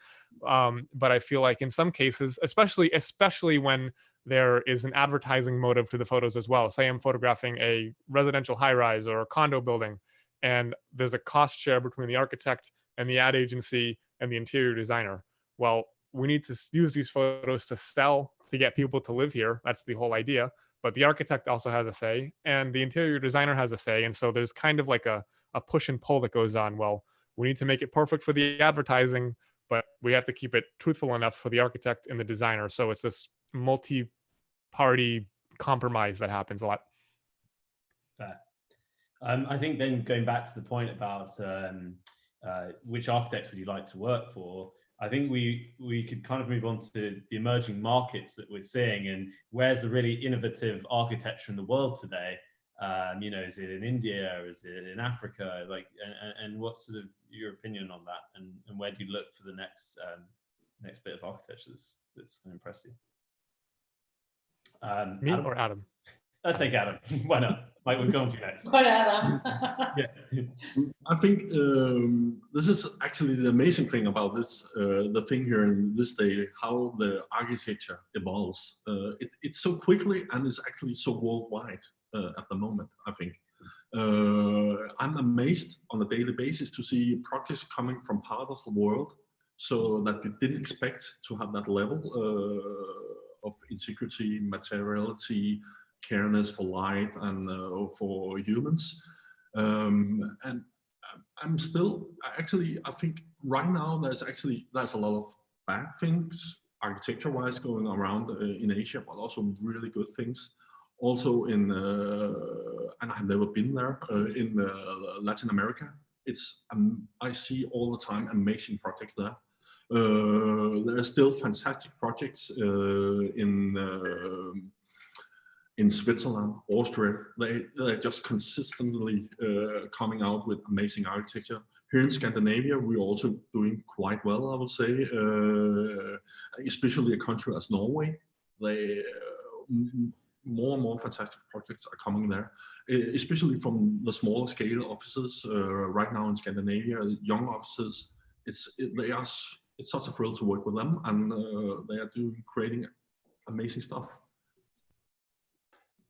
Speaker 9: but I feel like in some cases, especially when there is an advertising motive to the photos as well. Say I'm photographing a residential high-rise or a condo building, and there's a cost share between the architect and the ad agency and the interior designer. Well, we need to use these photos to sell, to get people to live here. That's the whole idea. But the architect also has a say, and the interior designer has a say. And so there's kind of like a push and pull that goes on. Well, we need to make it perfect for the advertising, but we have to keep it truthful enough for the architect and the designer. So it's this multi-party compromise that happens a lot.
Speaker 3: Fair. I think then going back to the point about which architects would you like to work for, I think we could kind of move on to the emerging markets that we're seeing, and where's the really innovative architecture in the world today? You know, is it in India, or is it in Africa? Like, and what's sort of your opinion on that? And where do you look for the next next bit of architecture that's going to impress you?
Speaker 9: Me
Speaker 3: Adam?
Speaker 9: or Adam?
Speaker 3: Let's take Adam. Why not? Mike, we'll come to you next.
Speaker 5: Or Adam.
Speaker 3: Yeah.
Speaker 8: I think this is actually the amazing thing about this, the thing here in this day, how the architecture evolves. It's so quickly, and it's actually so worldwide at the moment, I think. I'm amazed on a daily basis to see projects coming from part of the world, so that you didn't expect to have that level of integrity, materiality, careness for light and for humans. And I'm still, actually, I think right now there's a lot of bad things architecture-wise going around in Asia, but also really good things. Also in, and I've never been there, in Latin America. It's, I see all the time amazing projects there. There are still fantastic projects in Switzerland, Austria. They're just consistently coming out with amazing architecture. Here in Scandinavia, we're also doing quite well, I would say, especially a country as Norway. More and more fantastic projects are coming there, especially from the smaller scale offices right now in Scandinavia, young offices. It's such a thrill to work with them, and they are creating amazing stuff.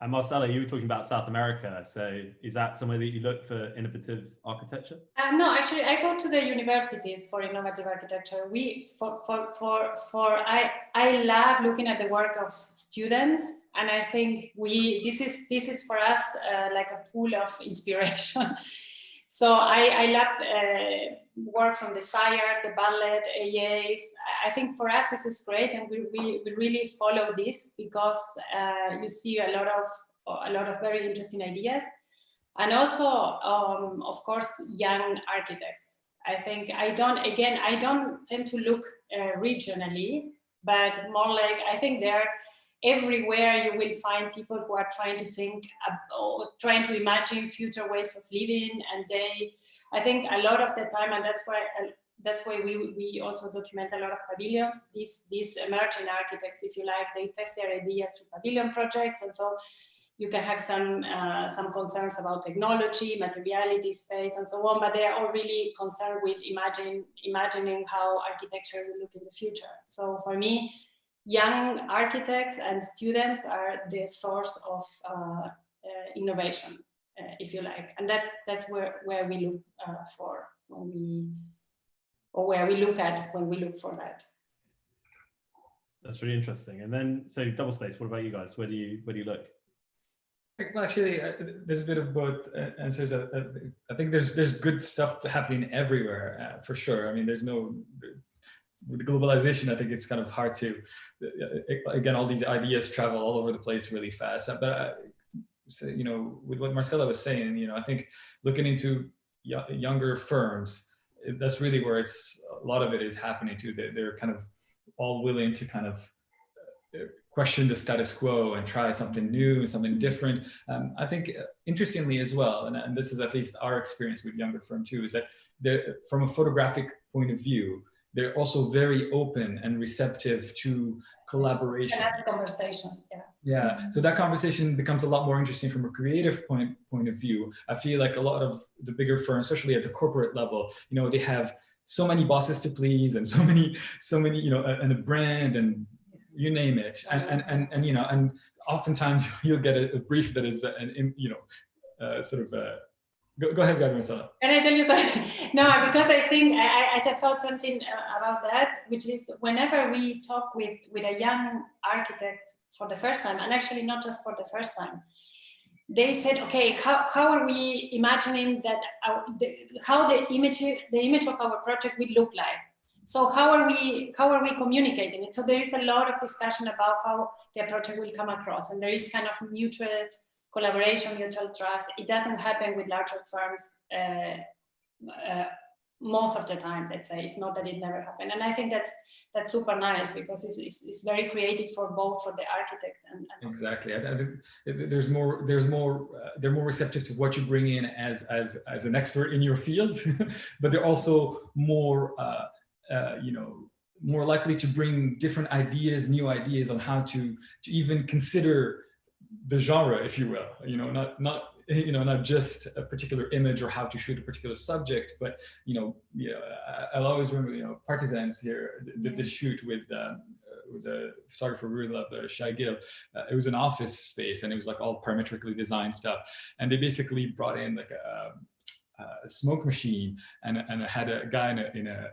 Speaker 3: And Marcella, you were talking about South America. So is that somewhere that you look for innovative architecture?
Speaker 5: No, actually, I go to the universities for innovative architecture. I love looking at the work of students, and I think this is for us like a pool of inspiration. So I love work from the SIAR, the ballet, AA. I think for us this is great, and we really follow this because you see a lot of very interesting ideas, and also of course young architects. I think I don't tend to look regionally, but more like I think everywhere you will find people who are trying to think or trying to imagine future ways of living, and I think a lot of the time, and that's why we also document a lot of pavilions. These emerging architects, if you like, they test their ideas through pavilion projects, and so you can have some concerns about technology, materiality, space, and so on. But they are all really concerned with imagining how architecture will look in the future. So for me, young architects and students are the source of innovation, if you like, and that's where we look for where we look at when we look for that.
Speaker 3: That's really interesting. And then, so Doublespace, what about you guys? Where do you look?
Speaker 7: Well, actually, there's a bit of both answers. I think there's good stuff happening everywhere, for sure. I mean, with globalization, I think it's kind of hard to, again, all these ideas travel all over the place really fast. But so, you know, with what Marcella was saying, you know, I think looking into younger firms, that's really where a lot of it is happening too. They're kind of all willing to kind of question the status quo and try something new, something different. I think interestingly as well, and this is at least our experience with younger firms too, is that from a photographic point of view, they're also very open and receptive to collaboration.
Speaker 5: And conversation, yeah.
Speaker 7: Yeah, so that conversation becomes a lot more interesting from a creative point of view. I feel like a lot of the bigger firms, especially at the corporate level, you know, they have so many bosses to please and so many, you know, and a brand and you name it, and you know, and oftentimes you'll get a brief that is, you know, sort of Go ahead, Marcela.
Speaker 5: Can I tell you something? No, because I think I just thought something about that, which is whenever we talk with a young architect for the first time, and actually not just for the first time, they said, okay, how are we imagining that how the image of our project will look like? So how are we communicating it? So there is a lot of discussion about how the project will come across, and there is kind of mutual collaboration, mutual trust. It doesn't happen with larger firms most of the time, let's say. It's not that it never happened. And I think that's super nice because it's very creative for both for the architect and
Speaker 7: exactly. They're more receptive to what you bring in as an expert in your field, but they're also more more likely to bring different ideas, new ideas on how to even consider the genre, if you will, not just a particular image or how to shoot a particular subject, but I'll always remember, Partisans here did this shoot with a photographer we really love, Shai Gil. It was an office space, and it was like all parametrically designed stuff, and they basically brought in like a smoke machine and had a guy in a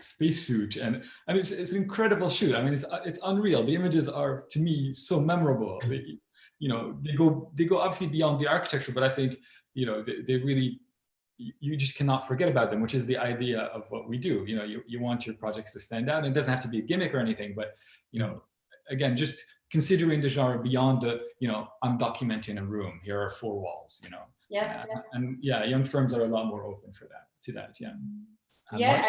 Speaker 7: spacesuit, and it's an incredible shoot. I mean, it's unreal. The images are, to me, so memorable. They go obviously beyond the architecture, but I think they really, you just cannot forget about them, which is the idea of what we do. You want your projects to stand out, and it doesn't have to be a gimmick or anything, but again, just considering the genre beyond the I'm documenting a room. Here are 4 walls. And young firms are a lot more open to that.
Speaker 5: Yeah,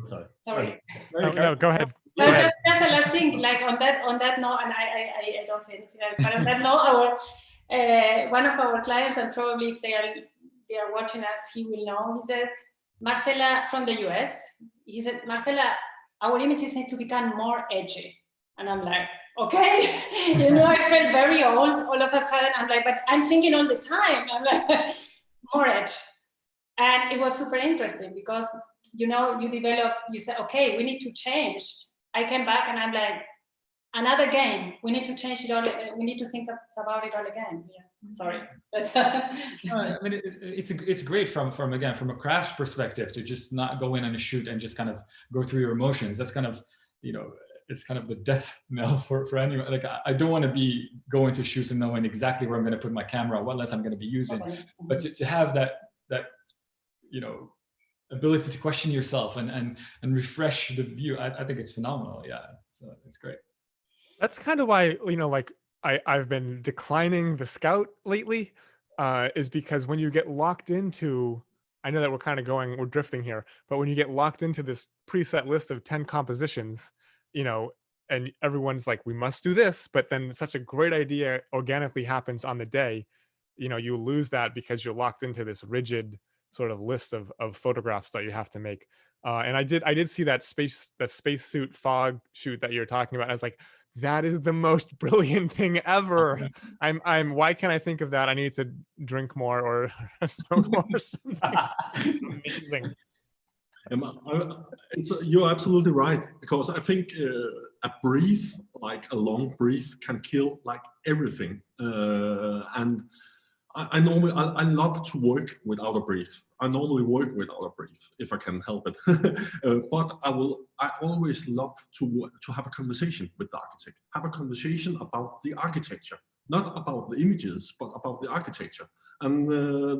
Speaker 5: sorry.
Speaker 9: No, go ahead.
Speaker 5: No, just a last thing, like on that note, and I don't say anything else, but on that note, one of our clients, and probably if they are watching us, he will know. He says, Marcela from the US. He said, Marcela, our images need to become more edgy, and I'm like, okay, I felt very old all of a sudden. I'm like, but I'm thinking all the time. I'm like, more edge. And it was super interesting because, you say, okay, we need to change. I came back and I'm like, another game. We need to change it all. We need to think about it all again. Yeah, sorry.
Speaker 7: I mean, it's great from a craft perspective to just not go in on a shoot and just kind of go through your emotions. That's kind of, it's kind of the death knell for anyone. Like, I don't want to be going to shoots and knowing exactly where I'm going to put my camera, what lens I'm going to be using. But to have that ability to question yourself and refresh the view, I think it's phenomenal. Yeah, so it's great.
Speaker 9: That's kind of why, I've been declining the Scout lately, is because when you get locked into, I know that we're drifting here, but when you get locked into this preset list of 10 compositions, and everyone's like, we must do this, but then such a great idea organically happens on the day, you lose that because you're locked into this rigid sort of list of photographs that you have to make. And I did see that spacesuit fog shoot that you're talking about. I was like, that is the most brilliant thing ever. Why can't I think of that? I need to drink more or smoke more or something. Amazing.
Speaker 8: You're absolutely right, because I think a brief, like a long brief, can kill like everything. And I love to work without a brief. I normally work without a brief if I can help it. But I always love to have a conversation with the architect. Have a conversation about the architecture, not about the images, but about the architecture, and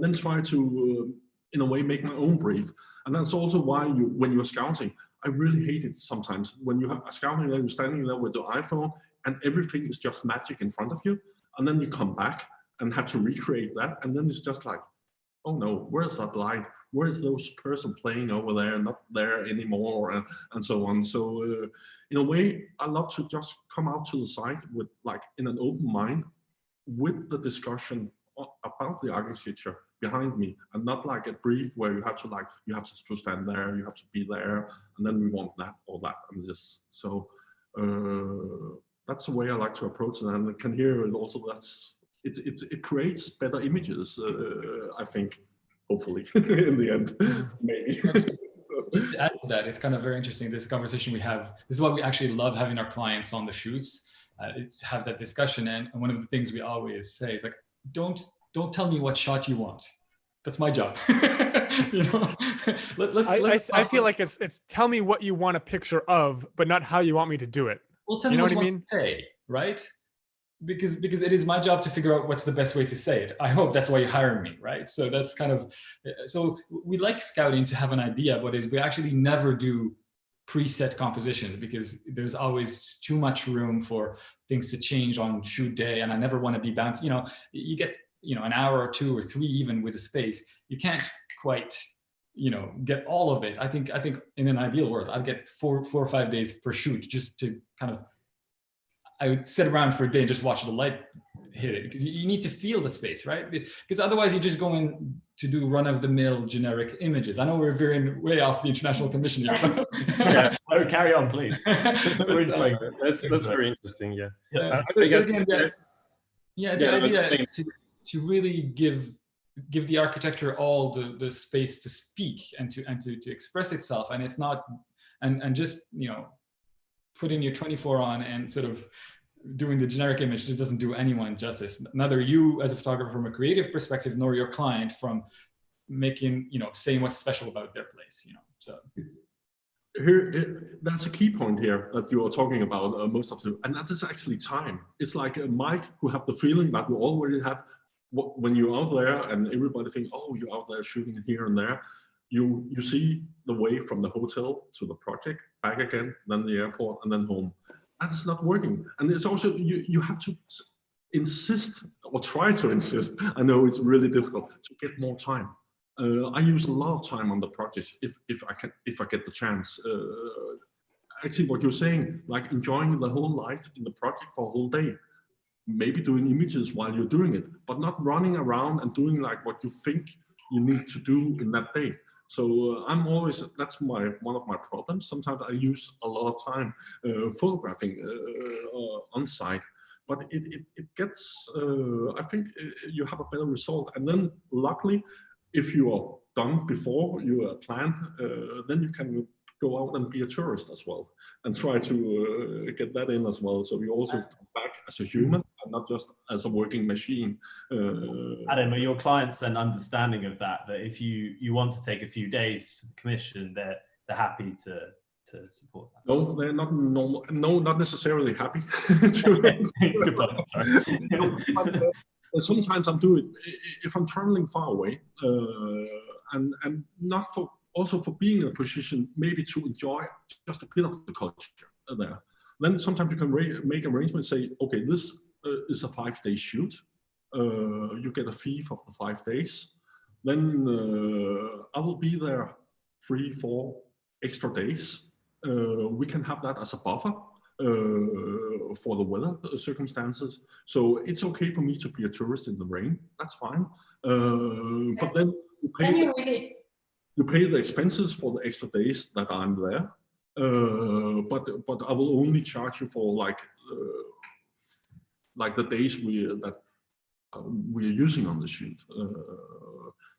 Speaker 8: then try to, in a way, make my own brief. And that's also why when you're scouting, I really hate it sometimes when you have a scouting there, you're standing there with your iPhone and everything is just magic in front of you, and then you come back and have to recreate that, and then it's just like, oh no, where's that light? Where's those person playing over there, not there anymore, and so on. So in a way, I love to just come out to the site with, like, in an open mind, with the discussion about the architecture behind me, and not like a brief where you have to stand there, you have to be there, and then we want that or that, and just so that's the way I like to approach it. And I can hear it also. It creates better images, I think, hopefully, in the end, maybe.
Speaker 7: Just to add to that, it's kind of very interesting, this conversation we have. This is why we actually love having our clients on the shoots, to have that discussion. And one of the things we always say is, like, don't tell me what shot you want. that's my job. You know,
Speaker 9: I feel like it's tell me what you want a picture of, but not how you want me to do it.
Speaker 7: Well, tell me what you want to say, right? Because it is my job to figure out what's the best way to say it. I hope that's why you hire me, right? So that's kind of, so we like scouting to have an idea of what it is. We actually never do preset compositions because there's always too much room for things to change on shoot day, and I never want to be bound. You know, you get, you know, an hour or 2 or 3 even with a space. You can't quite, you know, get all of it. I think in an ideal world, I'd get 4 or 5 days per shoot just to kind of, I would sit around for a day and just watch the light hit it, because you need to feel the space, right? Because otherwise you just go in to do run-of-the-mill generic images. I know we're veering way off the International Commission here.
Speaker 3: Yeah, carry on, please.
Speaker 4: That's very interesting. Yeah.
Speaker 7: The idea is to really give the architecture all the space to speak and to express itself, and it's not and just, you know, putting your 24 on and sort of doing the generic image just doesn't do anyone justice. Neither you as a photographer from a creative perspective, nor your client from making, you know, saying what's special about their place, you know. So
Speaker 8: here, that's a key point here that you are talking about most of the, and that is actually time. It's like Mike, who have the feeling that we already have when you're out there and everybody think, oh, you're out there shooting here and there. You see the way from the hotel to the project, back again, then the airport, and then home. That is not working. And it's also, you have to insist or try to insist. I know it's really difficult to get more time. I use a lot of time on the project if I get the chance. Actually, what you're saying, like enjoying the whole light in the project for a whole day, maybe doing images while you're doing it, but not running around and doing like what you think you need to do in that day. So I'm always, that's one of my problems. Sometimes I use a lot of time photographing on site, but it gets, I think you have a better result. And then luckily, if you are done before you are planned, then you can go out and be a tourist as well and try to get that in as well. So you also come back as a human and not just as a working machine.
Speaker 3: Adam, are your clients then understanding of that if you want to take a few days for the commission, they're happy to support that?
Speaker 8: No, they're not normal. No, not necessarily happy. Sometimes I'm doing, if I'm traveling far away, and not for, also for being in a position maybe to enjoy just a bit of the culture there. Then sometimes you can make arrangements, say, okay, this is a 5-day shoot. You get a fee for the 5 days. Then I will be there 3-4 extra days. We can have that as a buffer for the weather circumstances. So it's okay for me to be a tourist in the rain. That's fine. But then you pay the expenses for the extra days that I'm there. But I will only charge you for like the days we're using on the shoot.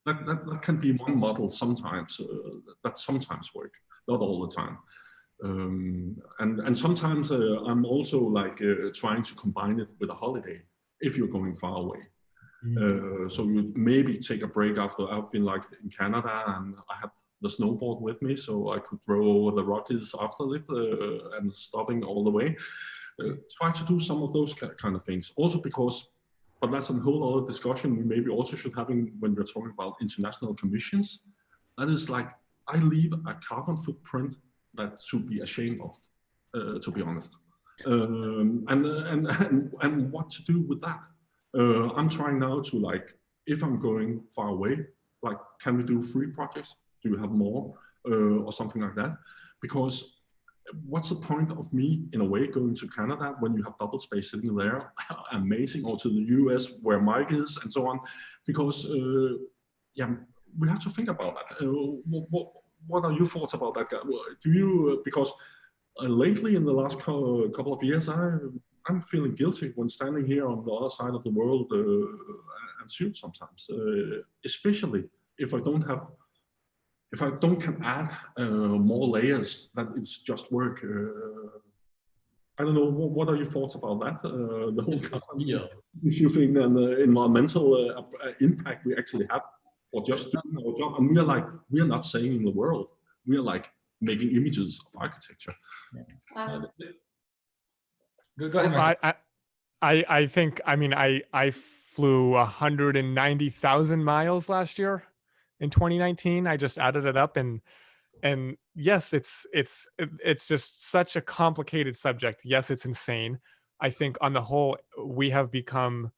Speaker 8: That can be one model sometimes. That sometimes work, not all the time. And sometimes I'm also like trying to combine it with a holiday if you're going far away. So you maybe take a break after. I've been like in Canada and I had the snowboard with me, so I could throw over the Rockies after it and stopping all the way. Try to do some of those kind of things. Also because, but that's a whole other discussion we maybe also should have when we're talking about international commissions. That is like, I leave a carbon footprint that should be ashamed of, to be honest. And what to do with that? I'm trying now to like, if I'm going far away, like, can we do 3 projects? Do you have more or something like that? Because what's the point of me, in a way, going to Canada when you have Doublespace sitting there, amazing, or to the US where Mike is and so on? Because yeah, we have to think about that. What are your thoughts about that? Do you, because lately in the last couple of years, I'm feeling guilty when standing here on the other side of the world and shoot sometimes, especially if I don't can add more layers, that it's just work. I don't know, what are your thoughts about that? The whole issue thing and the environmental impact we actually have or just doing our job. And we are like, we are not saving the world. We are like making images of architecture.
Speaker 7: Go ahead, Marcel.
Speaker 9: I think, I mean, I flew 190,000 miles last year in 2019. I just added it up, and yes, it's just such a complicated subject. Yes, it's insane. I think on the whole, we have become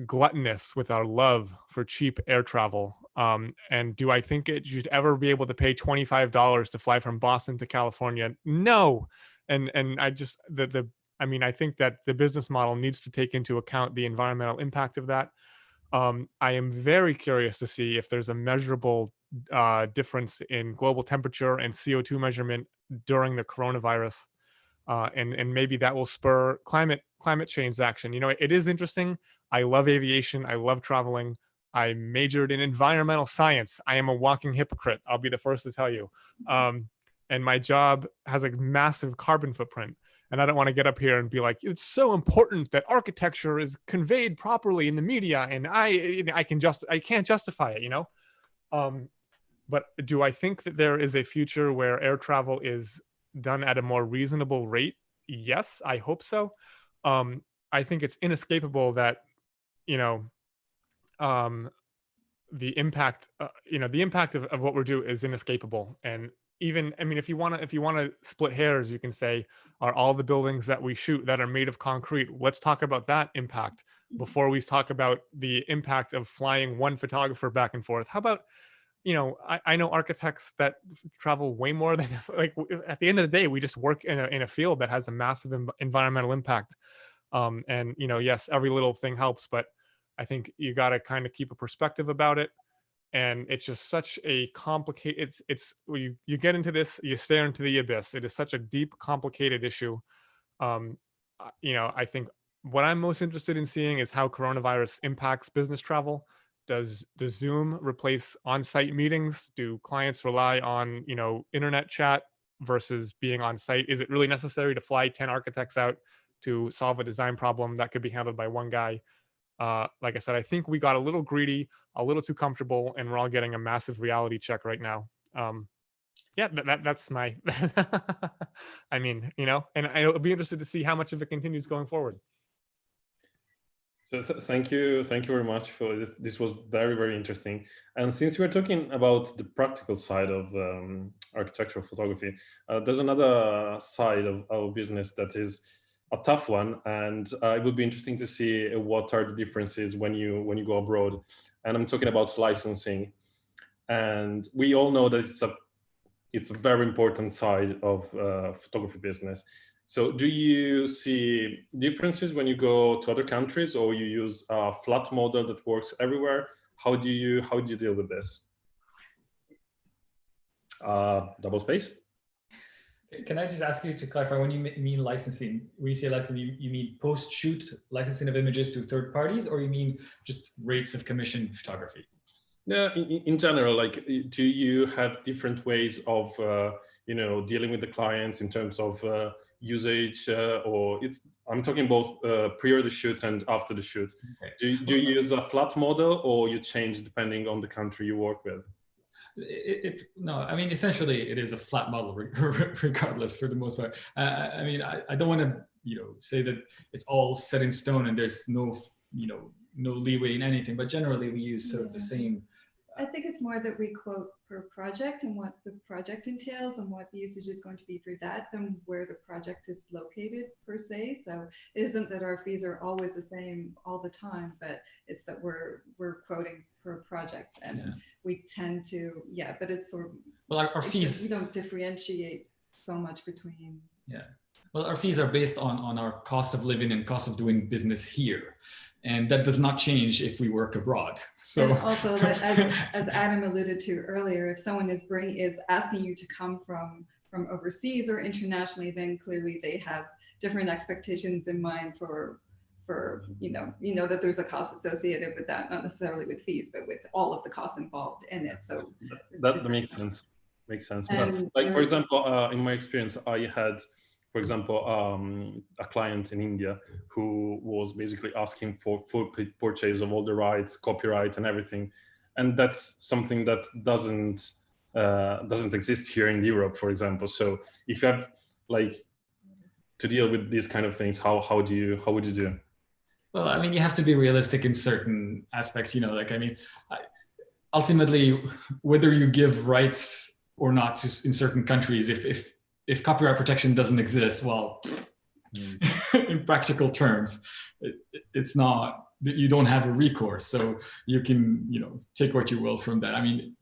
Speaker 9: gluttonous with our love for cheap air travel. And do I think it should ever be able to pay $25 to fly from Boston to California? No. And I just, I mean, I think that the business model needs to take into account the environmental impact of that. I am very curious to see if there's a measurable difference in global temperature and CO2 measurement during the coronavirus. And maybe that will spur climate change action. You know, it is interesting. I love aviation. I love traveling. I majored in environmental science. I am a walking hypocrite. I'll be the first to tell you. And my job has a massive carbon footprint. And I don't want to get up here and be like, it's so important that architecture is conveyed properly in the media, and I can't justify it, you know. But do I think that there is a future where air travel is done at a more reasonable rate? Yes, I hope so. I think it's inescapable that, you know, the impact, the impact of what we're doing is inescapable. And even, I mean, if you want to split hairs, you can say, are all the buildings that we shoot that are made of concrete? Let's talk about that impact before we talk about the impact of flying one photographer back and forth. How about, you know, I know architects that travel way more than, like, at the end of the day, we just work in a field that has a massive environmental impact. And, you know, yes, every little thing helps, but I think you got to kind of keep a perspective about it. And it's just such a complicated, it's you get into this, you stare into the abyss. It is such a deep, complicated issue. You know, I think what I'm most interested in seeing is how coronavirus impacts business travel. Does Zoom replace on-site meetings? Do clients rely on, you know, internet chat versus being on site? Is it really necessary to fly 10 architects out to solve a design problem that could be handled by one guy? Like I said, I think we got a little greedy, a little too comfortable, and we're all getting a massive reality check right now. Yeah, that's my, I mean, you know, and I'll be interested to see how much of it continues going forward.
Speaker 4: So thank you very much for this. This was very, very interesting. And since we're talking about the practical side of architectural photography, there's another side of our business that is a tough one, and it would be interesting to see what are the differences when you go abroad. And I'm talking about licensing. And we all know that it's a very important side of photography business. So do you see differences when you go to other countries, or you use a flat model that works everywhere? How do you deal with this? Doublespace?
Speaker 7: Can I just ask you to clarify, when you mean licensing, when you say licensing, you mean post-shoot licensing of images to third parties, or you mean just rates of commission photography?
Speaker 4: Yeah, in general, like, do you have different ways of, you know, dealing with the clients in terms of usage, or I'm talking both prior to the shoot and after the shoot. Okay. Do you use a flat model, or you change depending on the country you work with?
Speaker 7: No, I mean, essentially it is a flat model regardless, for the most part. I mean, I don't want to, you know, say that it's all set in stone and there's no, you know, no leeway in anything, but generally we use sort of the same.
Speaker 6: I think it's more that we quote per project and what the project entails and what the usage is going to be for that than where the project is located per se. So it isn't that our fees are always the same all the time, but it's that we're quoting per project, and we tend to, but it's sort of, well, our fees, we don't differentiate so much between.
Speaker 7: Yeah, well, our fees are based on our cost of living and cost of doing business here. And that does not change if we work abroad. So,
Speaker 6: and also, as Adam alluded to earlier, if someone is asking you to come from overseas or internationally, then clearly they have different expectations in mind for you know that there's a cost associated with that, not necessarily with fees, but with all of the costs involved in it. So
Speaker 4: that makes sense. Makes sense. Like, for example, in my experience, I had, for example, a client in India who was basically asking for full purchase of all the rights, copyright and everything. and that's something that doesn't exist here in Europe, for example. So if you have like to deal with these kind of things, how would you do?
Speaker 7: Well, I mean, you have to be realistic in certain aspects, you know, like, I mean, ultimately, whether you give rights or not to, in certain countries, if copyright protection doesn't exist, well, in practical terms, it's not, you don't have a recourse. So you can, you know, take what you will from that. I mean,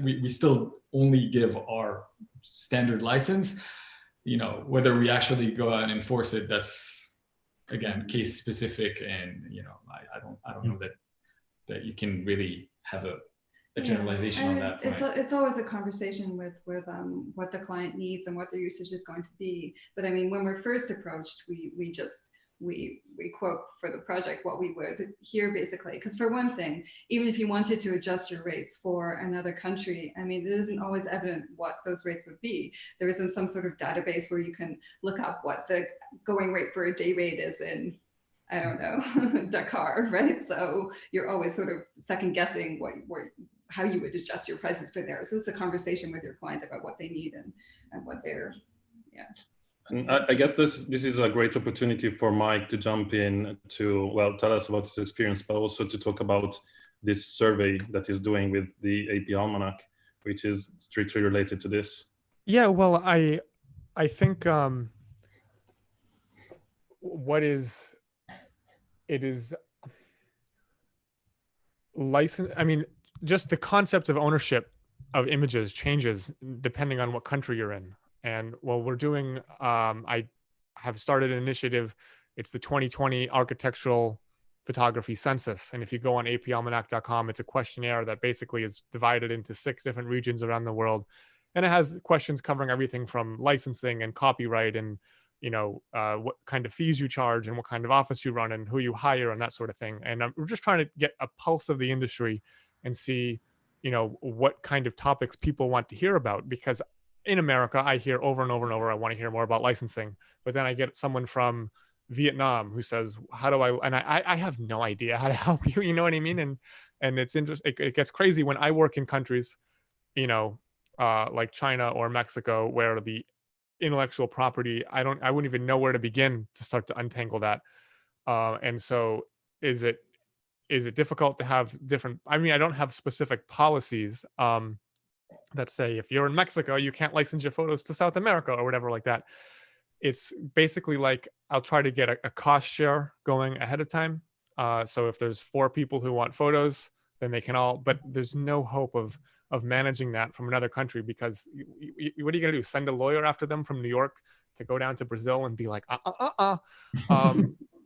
Speaker 7: we still only give our standard license, you know, whether we actually go out and enforce it, that's, again, case specific. And, you know, I don't know that you can really have a generalization on that point.
Speaker 6: It's always a conversation with what the client needs and what their usage is going to be. But I mean, when we're first approached, we quote for the project what we would hear, basically, because for one thing, even if you wanted to adjust your rates for another country, I mean, it isn't always evident what those rates would be. There isn't some sort of database where you can look up what the going rate for a day rate is in, I don't know, Dakar, right? So you're always sort of second guessing how you would adjust your prices for there. So it's a conversation with your client about what they need and what they're, yeah.
Speaker 4: And I guess this is a great opportunity for Mike to jump in to, well, tell us about his experience, but also to talk about this survey that he's doing with the AP Almanac, which is strictly related to this.
Speaker 9: Yeah, well, I think it is license. I mean, just the concept of ownership of images changes depending on what country you're in. And what we're doing, I have started an initiative. It's the 2020 Architectural Photography Census. And if you go on apalmanac.com, it's a questionnaire that basically is divided into 6 different regions around the world. And it has questions covering everything from licensing and copyright and, you know, what kind of fees you charge and what kind of office you run and who you hire and that sort of thing. And we're just trying to get a pulse of the industry and see, you know, what kind of topics people want to hear about. Because in America, I hear over and over and over, I want to hear more about licensing. But then I get someone from Vietnam who says, how do I, and I have no idea how to help you, you know what I mean? And it's interesting, it gets crazy when I work in countries, you know, like China or Mexico, where the intellectual property, I wouldn't even know where to begin to start to untangle that. And so is it difficult to have different, I mean, I don't have specific policies that say if you're in Mexico, you can't license your photos to South America or whatever like that. It's basically like, I'll try to get a cost share going ahead of time. So if there's 4 people who want photos, then they can all, but there's no hope of managing that from another country, because what are you gonna do? Send a lawyer after them from New York to go down to Brazil and be like,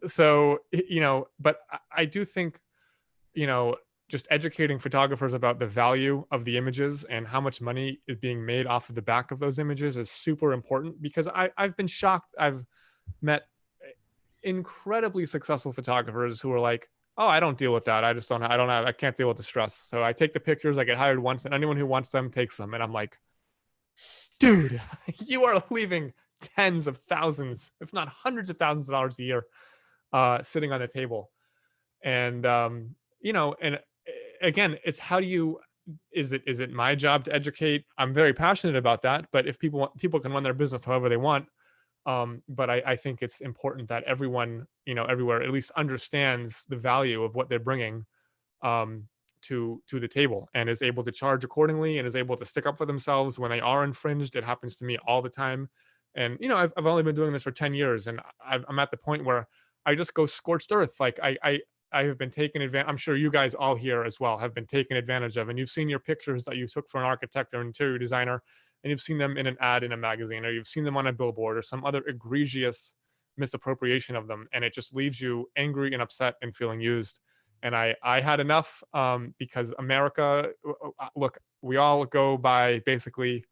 Speaker 9: So, you know, but I do think, you know, just educating photographers about the value of the images and how much money is being made off of the back of those images is super important, because I've been shocked. I've met incredibly successful photographers who are like, oh, I don't deal with that. I can't deal with the stress. So I take the pictures, I get hired once, and anyone who wants them takes them. And I'm like, dude, you are leaving tens of thousands, if not hundreds of thousands of dollars a year sitting on the table. And, you know, and again, it's how do you, is it my job to educate? I'm very passionate about that, but if people can run their business however they want. But I think it's important that everyone, you know, everywhere at least understands the value of what they're bringing to the table, and is able to charge accordingly, and is able to stick up for themselves when they are infringed. It happens to me all the time. And, you know, I've only been doing this for 10 years, and I'm at the point where I just go scorched earth. Like I have been taken advantage. I'm sure you guys all here as well have been taken advantage of, and you've seen your pictures that you took for an architect or interior designer, and you've seen them in an ad in a magazine, or you've seen them on a billboard, or some other egregious misappropriation of them. And it just leaves you angry and upset and feeling used. And I had enough, because America, look, we all go by basically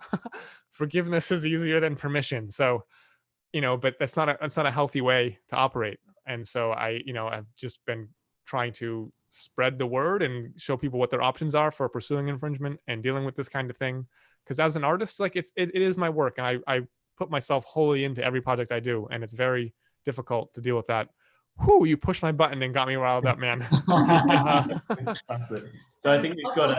Speaker 9: forgiveness is easier than permission. So, you know, but that's not a healthy way to operate. And so I've just been trying to spread the word and show people what their options are for pursuing infringement and dealing with this kind of thing. Because as an artist, like it is my work, and I put myself wholly into every project I do, and it's very difficult to deal with that whoo, you pushed my button and got me riled up, man.
Speaker 3: Fantastic. So I think we've got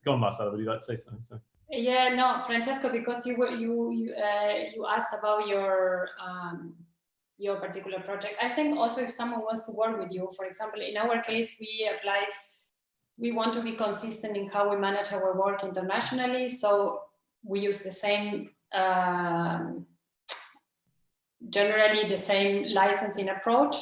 Speaker 3: go on, Marcella, would you like to say something? So.
Speaker 5: Yeah, no, Francesco, because you asked about your particular project. I think also if someone wants to work with you, for example, in our case, we want to be consistent in how we manage our work internationally. So we use the same, generally the same licensing approach.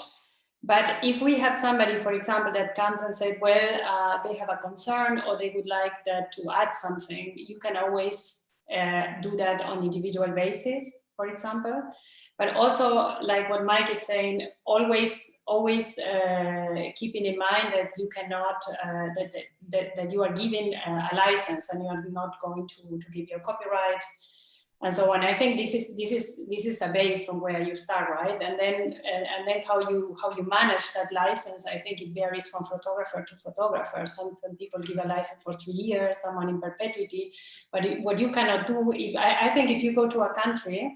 Speaker 5: But if we have somebody, for example, that comes and says, well, they have a concern or they would like that to add something, you can always do that on individual basis, for example. But also, like what Mike is saying, always keeping in mind that you cannot, that you are giving a license and you are not going to give your copyright and so on. I think this is a base from where you start, right? And then how you manage that license, I think it varies from photographer to photographer. Some people give a license for 3 years, someone in perpetuity. But what you cannot do, I think if you go to a country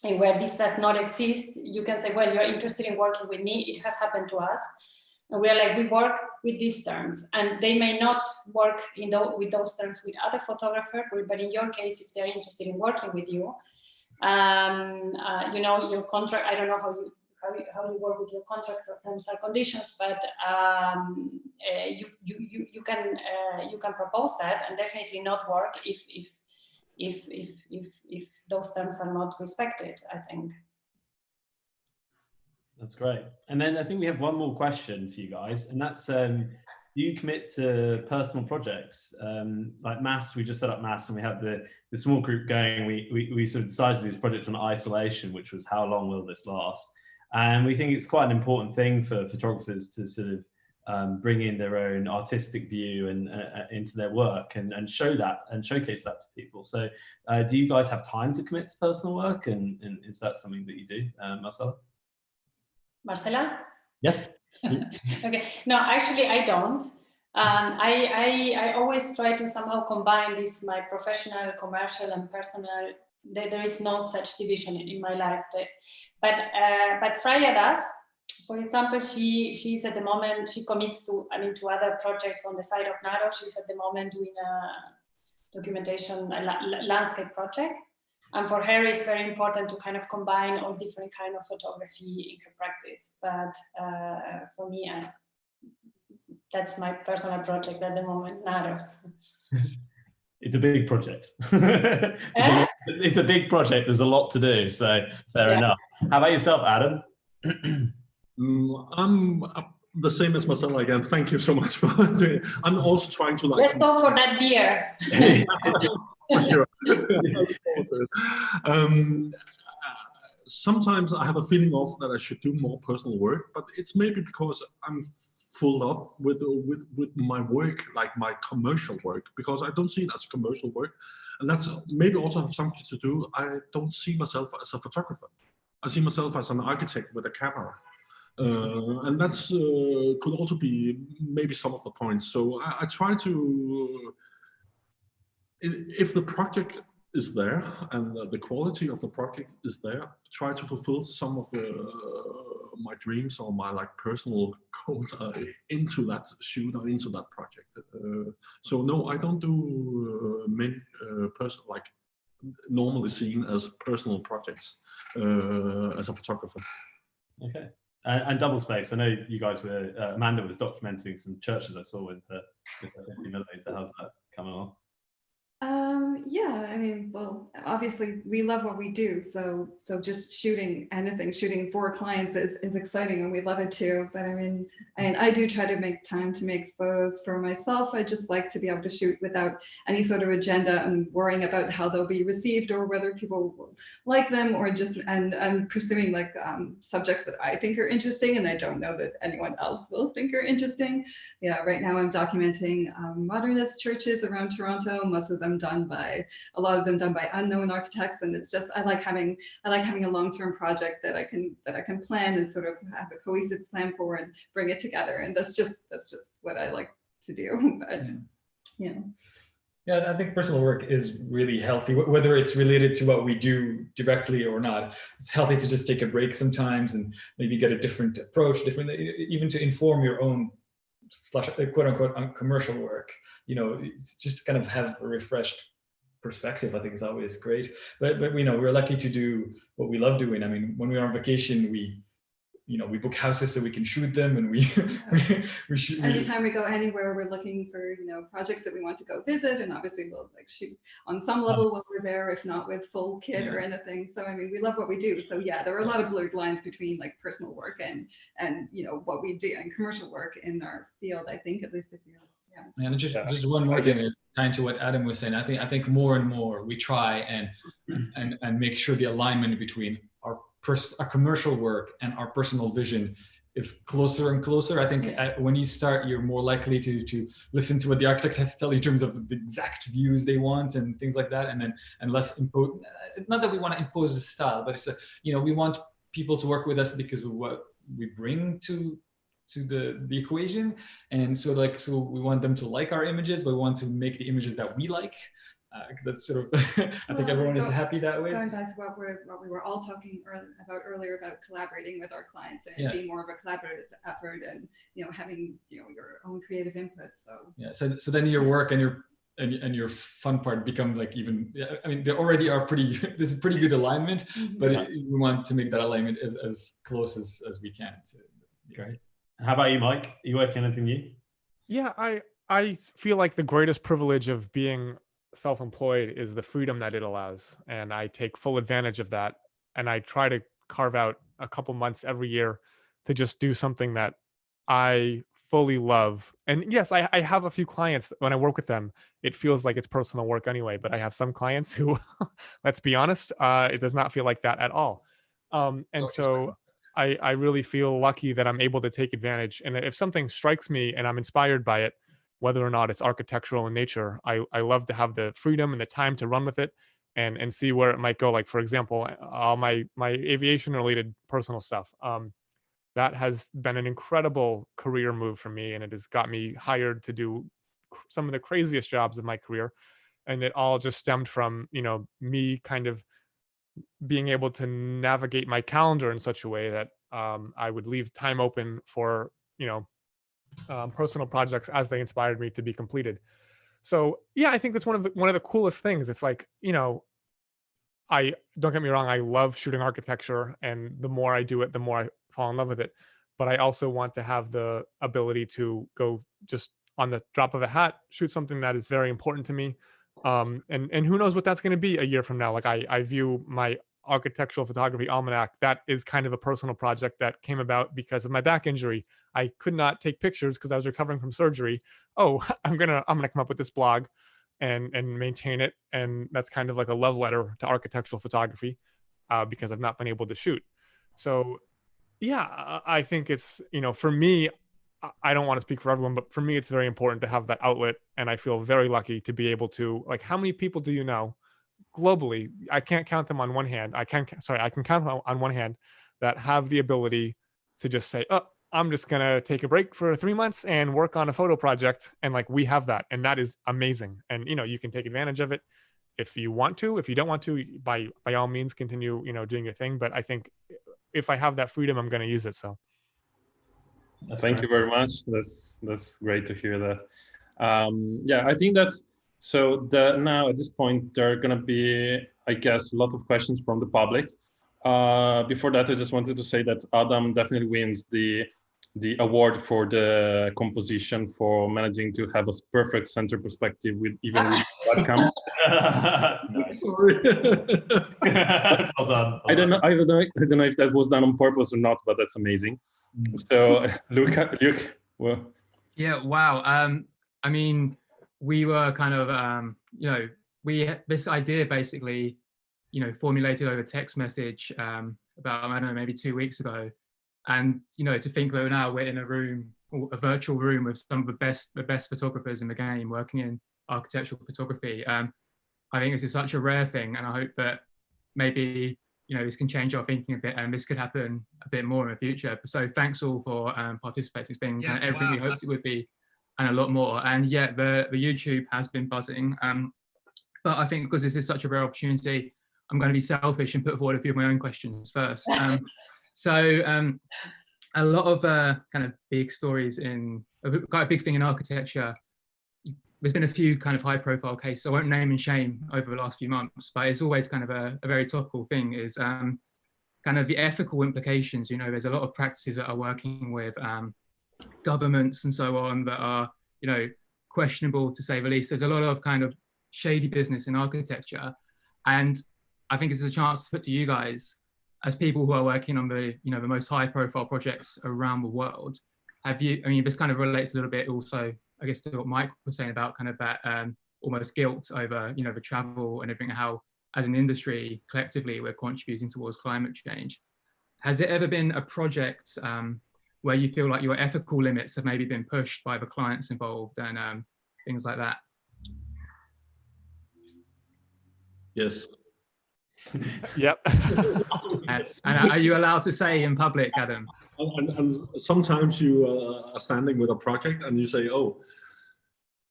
Speaker 5: where this does not exist, you can say, well, you're interested in working with me. It has happened to us. And we're like, we work with these terms, and they may not work with those terms with other photographers, but in your case, if they're interested in working with you, you know, your contract, I don't know how you work with your contracts or terms and conditions, but you can propose that and definitely not work if those terms are not respected, I think.
Speaker 3: That's great. And then I think we have one more question for you guys, and that's, do you commit to personal projects? Like Mass, we just set up Mass and we have the small group going. We sort of decided to do this project on isolation, which was how long will this last? And we think it's quite an important thing for photographers to sort of bring in their own artistic view and into their work and show that and showcase that to people. So do you guys have time to commit to personal work? And is that something that you do, Marcella?
Speaker 5: Marcella?
Speaker 3: Yes.
Speaker 5: Okay. No, actually, I don't. I always try to somehow combine this, my professional, commercial, and personal. There is no such division in my life. But Freya does. For example, she's at the moment, she commits to other projects on the side of NAARO. She's at the moment doing a documentation, a landscape project. And for her, it's very important to kind of combine all different kind of photography in her practice. But for me, that's my personal project at the moment, NAARO.
Speaker 3: It's a big project. It's a big project. There's a lot to do, so fair enough. How about yourself, Adam?
Speaker 8: I'm the same as Marcella again. Thank you so much for doing it. I'm also trying to like.
Speaker 5: Let's go for that beer.
Speaker 8: For sure. Sometimes I have a feeling of that I should do more personal work, but it's maybe because I'm full up with my work, like my commercial work, because I don't see it as commercial work, and that's maybe also have something to do. I don't see myself as a photographer. I see myself as an architect with a camera. And that's could also be maybe some of the points. So I try to, if the project is there and the quality of the project is there, try to fulfill some of my dreams or my like personal goals into that shoot or into that project. So no, I don't do many personal, like normally seen as personal projects as a photographer.
Speaker 3: Okay. And Doublespace, I know you guys were, Amanda was documenting some churches I saw with the 50 millimeter. How's that coming along?
Speaker 6: Yeah, I mean, well, obviously we love what we do, so just shooting anything, shooting for clients is exciting, and we love it too. But I mean, and I do try to make time to make photos for myself. I just like to be able to shoot without any sort of agenda and worrying about how they'll be received or whether people like them, or just and pursuing like subjects that I think are interesting and I don't know that anyone else will think are interesting. Yeah, right now I'm documenting modernist churches around Toronto, most of them done by a lot of them done by unknown architects, and it's just I like having a long-term project that I can plan and sort of have a cohesive plan for and bring it together, and that's just what I like to do. But yeah.
Speaker 7: Yeah, I think personal work is really healthy, whether it's related to what we do directly or not. It's healthy to just take a break sometimes and maybe get a different approach, even to inform your own slash quote unquote commercial work. It's just kind of have a refreshed perspective. I think is always great. But we know we're lucky to do what we love doing. I mean, when we're on vacation, we book houses so we can shoot them, and we shoot.
Speaker 6: Anytime we go anywhere, we're looking for projects that we want to go visit, and obviously we'll shoot on some level when we're there, if not with full kit or anything. So I mean, we love what we do. So yeah, there are a lot of blurred lines between personal work and what we do and commercial work in our field. I think, at least if you. Yeah.
Speaker 7: And just one more thing, tying to what Adam was saying. I think more and more we try and make sure the alignment between our commercial work and our personal vision is closer and closer. I think when you start, you're more likely to listen to what the architect has to tell you in terms of the exact views they want and things like that, and less impose. Not that we want to impose a style, but it's we want people to work with us because of what we bring to the equation, and so we want them to like our images, but we want to make the images that we like, because that's sort of I think everyone is happy that way.
Speaker 6: Going back to what we were all talking about earlier about collaborating with our clients and being more of a collaborative effort, and having your own creative input.
Speaker 7: So then your work and your fun part become even. I mean, they already are pretty. There's a pretty good alignment, but we want to make that alignment as close as we can.
Speaker 3: Great. How about you, Mike? Are you working anything new?
Speaker 9: Yeah, I feel like the greatest privilege of being self-employed is the freedom that it allows, and I take full advantage of that, and I try to carve out a couple months every year to just do something that I fully love. And yes, I have a few clients, when I work with them, it feels like it's personal work anyway, but I have some clients who, let's be honest, it does not feel like that at all. So I really feel lucky that I'm able to take advantage. And if something strikes me and I'm inspired by it, whether or not it's architectural in nature, I love to have the freedom and the time to run with it and see where it might go. Like, for example, all my aviation related personal stuff. That has been an incredible career move for me, and it has got me hired to do some of the craziest jobs of my career. And it all just stemmed from, me kind of being able to navigate my calendar in such a way that I would leave time open for, personal projects as they inspired me to be completed. So yeah, I think that's one of the coolest things. It's like, I don't get me wrong, I love shooting architecture, and the more I do it, the more I fall in love with it. But I also want to have the ability to go just on the drop of a hat, shoot something that is very important to me. And who knows what that's going to be a year from now. Like I view my architectural photography almanac, that is kind of a personal project that came about because of my back injury. I could not take pictures because I was recovering from surgery. Oh, I'm gonna come up with this blog and maintain it, and that's kind of like a love letter to architectural photography because I've not been able to shoot. So yeah, I think it's, for me, I don't want to speak for everyone, but for me, it's very important to have that outlet. And I feel very lucky to be able to, how many people do you know globally? I can't count them on one hand. I can count on one hand that have the ability to just say, oh, I'm just going to take a break for 3 months and work on a photo project. And we have that. And that is amazing. And, you can take advantage of it if you want to. If you don't want to, by all means, continue, doing your thing. But I think if I have that freedom, I'm going to use it. So.
Speaker 4: Thank you very much. That's great to hear that. Yeah, I think that's so. Now at this point, there are going to be, I guess, a lot of questions from the public. Before that, I just wanted to say that Adam definitely wins the award for the composition for managing to have a perfect center perspective with webcam.
Speaker 8: Sorry.
Speaker 3: Well done.
Speaker 4: I don't know if that was done on purpose or not, but that's amazing. So, Luke, well.
Speaker 1: Yeah, wow. I mean, we were kind of, this idea basically, formulated over text message about, I don't know, maybe 2 weeks ago. And, to think we're in a room, a virtual room with some of the best photographers in the game working in architectural photography. I think this is such a rare thing, and I hope that maybe, this can change our thinking a bit, and this could happen a bit more in the future. So thanks all for participating. It's been everything we hoped it would be. and a lot more. And yet the YouTube has been buzzing. But I think because this is such a rare opportunity, I'm going to be selfish and put forward a few of my own questions first. A lot of kind of big stories quite a big thing in architecture. There's been a few kind of high profile cases, I won't name and shame, over the last few months, but it's always kind of a very topical thing, is kind of the ethical implications. You know, there's a lot of practices that are working with governments and so on that are, you know, questionable to say the least. There's a lot of kind of shady business in architecture. And I think this is a chance to put to you guys, as people who are working on the, you know, the most high profile projects around the world, have you, I mean, this kind of relates a little bit also, I guess, to what Mike was saying about kind of that almost guilt over, you know, the travel and everything, how as an industry, collectively, we're contributing towards climate change. Has it ever been a project where you feel like your ethical limits have maybe been pushed by the clients involved and things like that?
Speaker 8: Yes.
Speaker 9: Yep.
Speaker 1: And are you allowed to say in public, Adam?
Speaker 8: And sometimes you are standing with a project and you say, oh,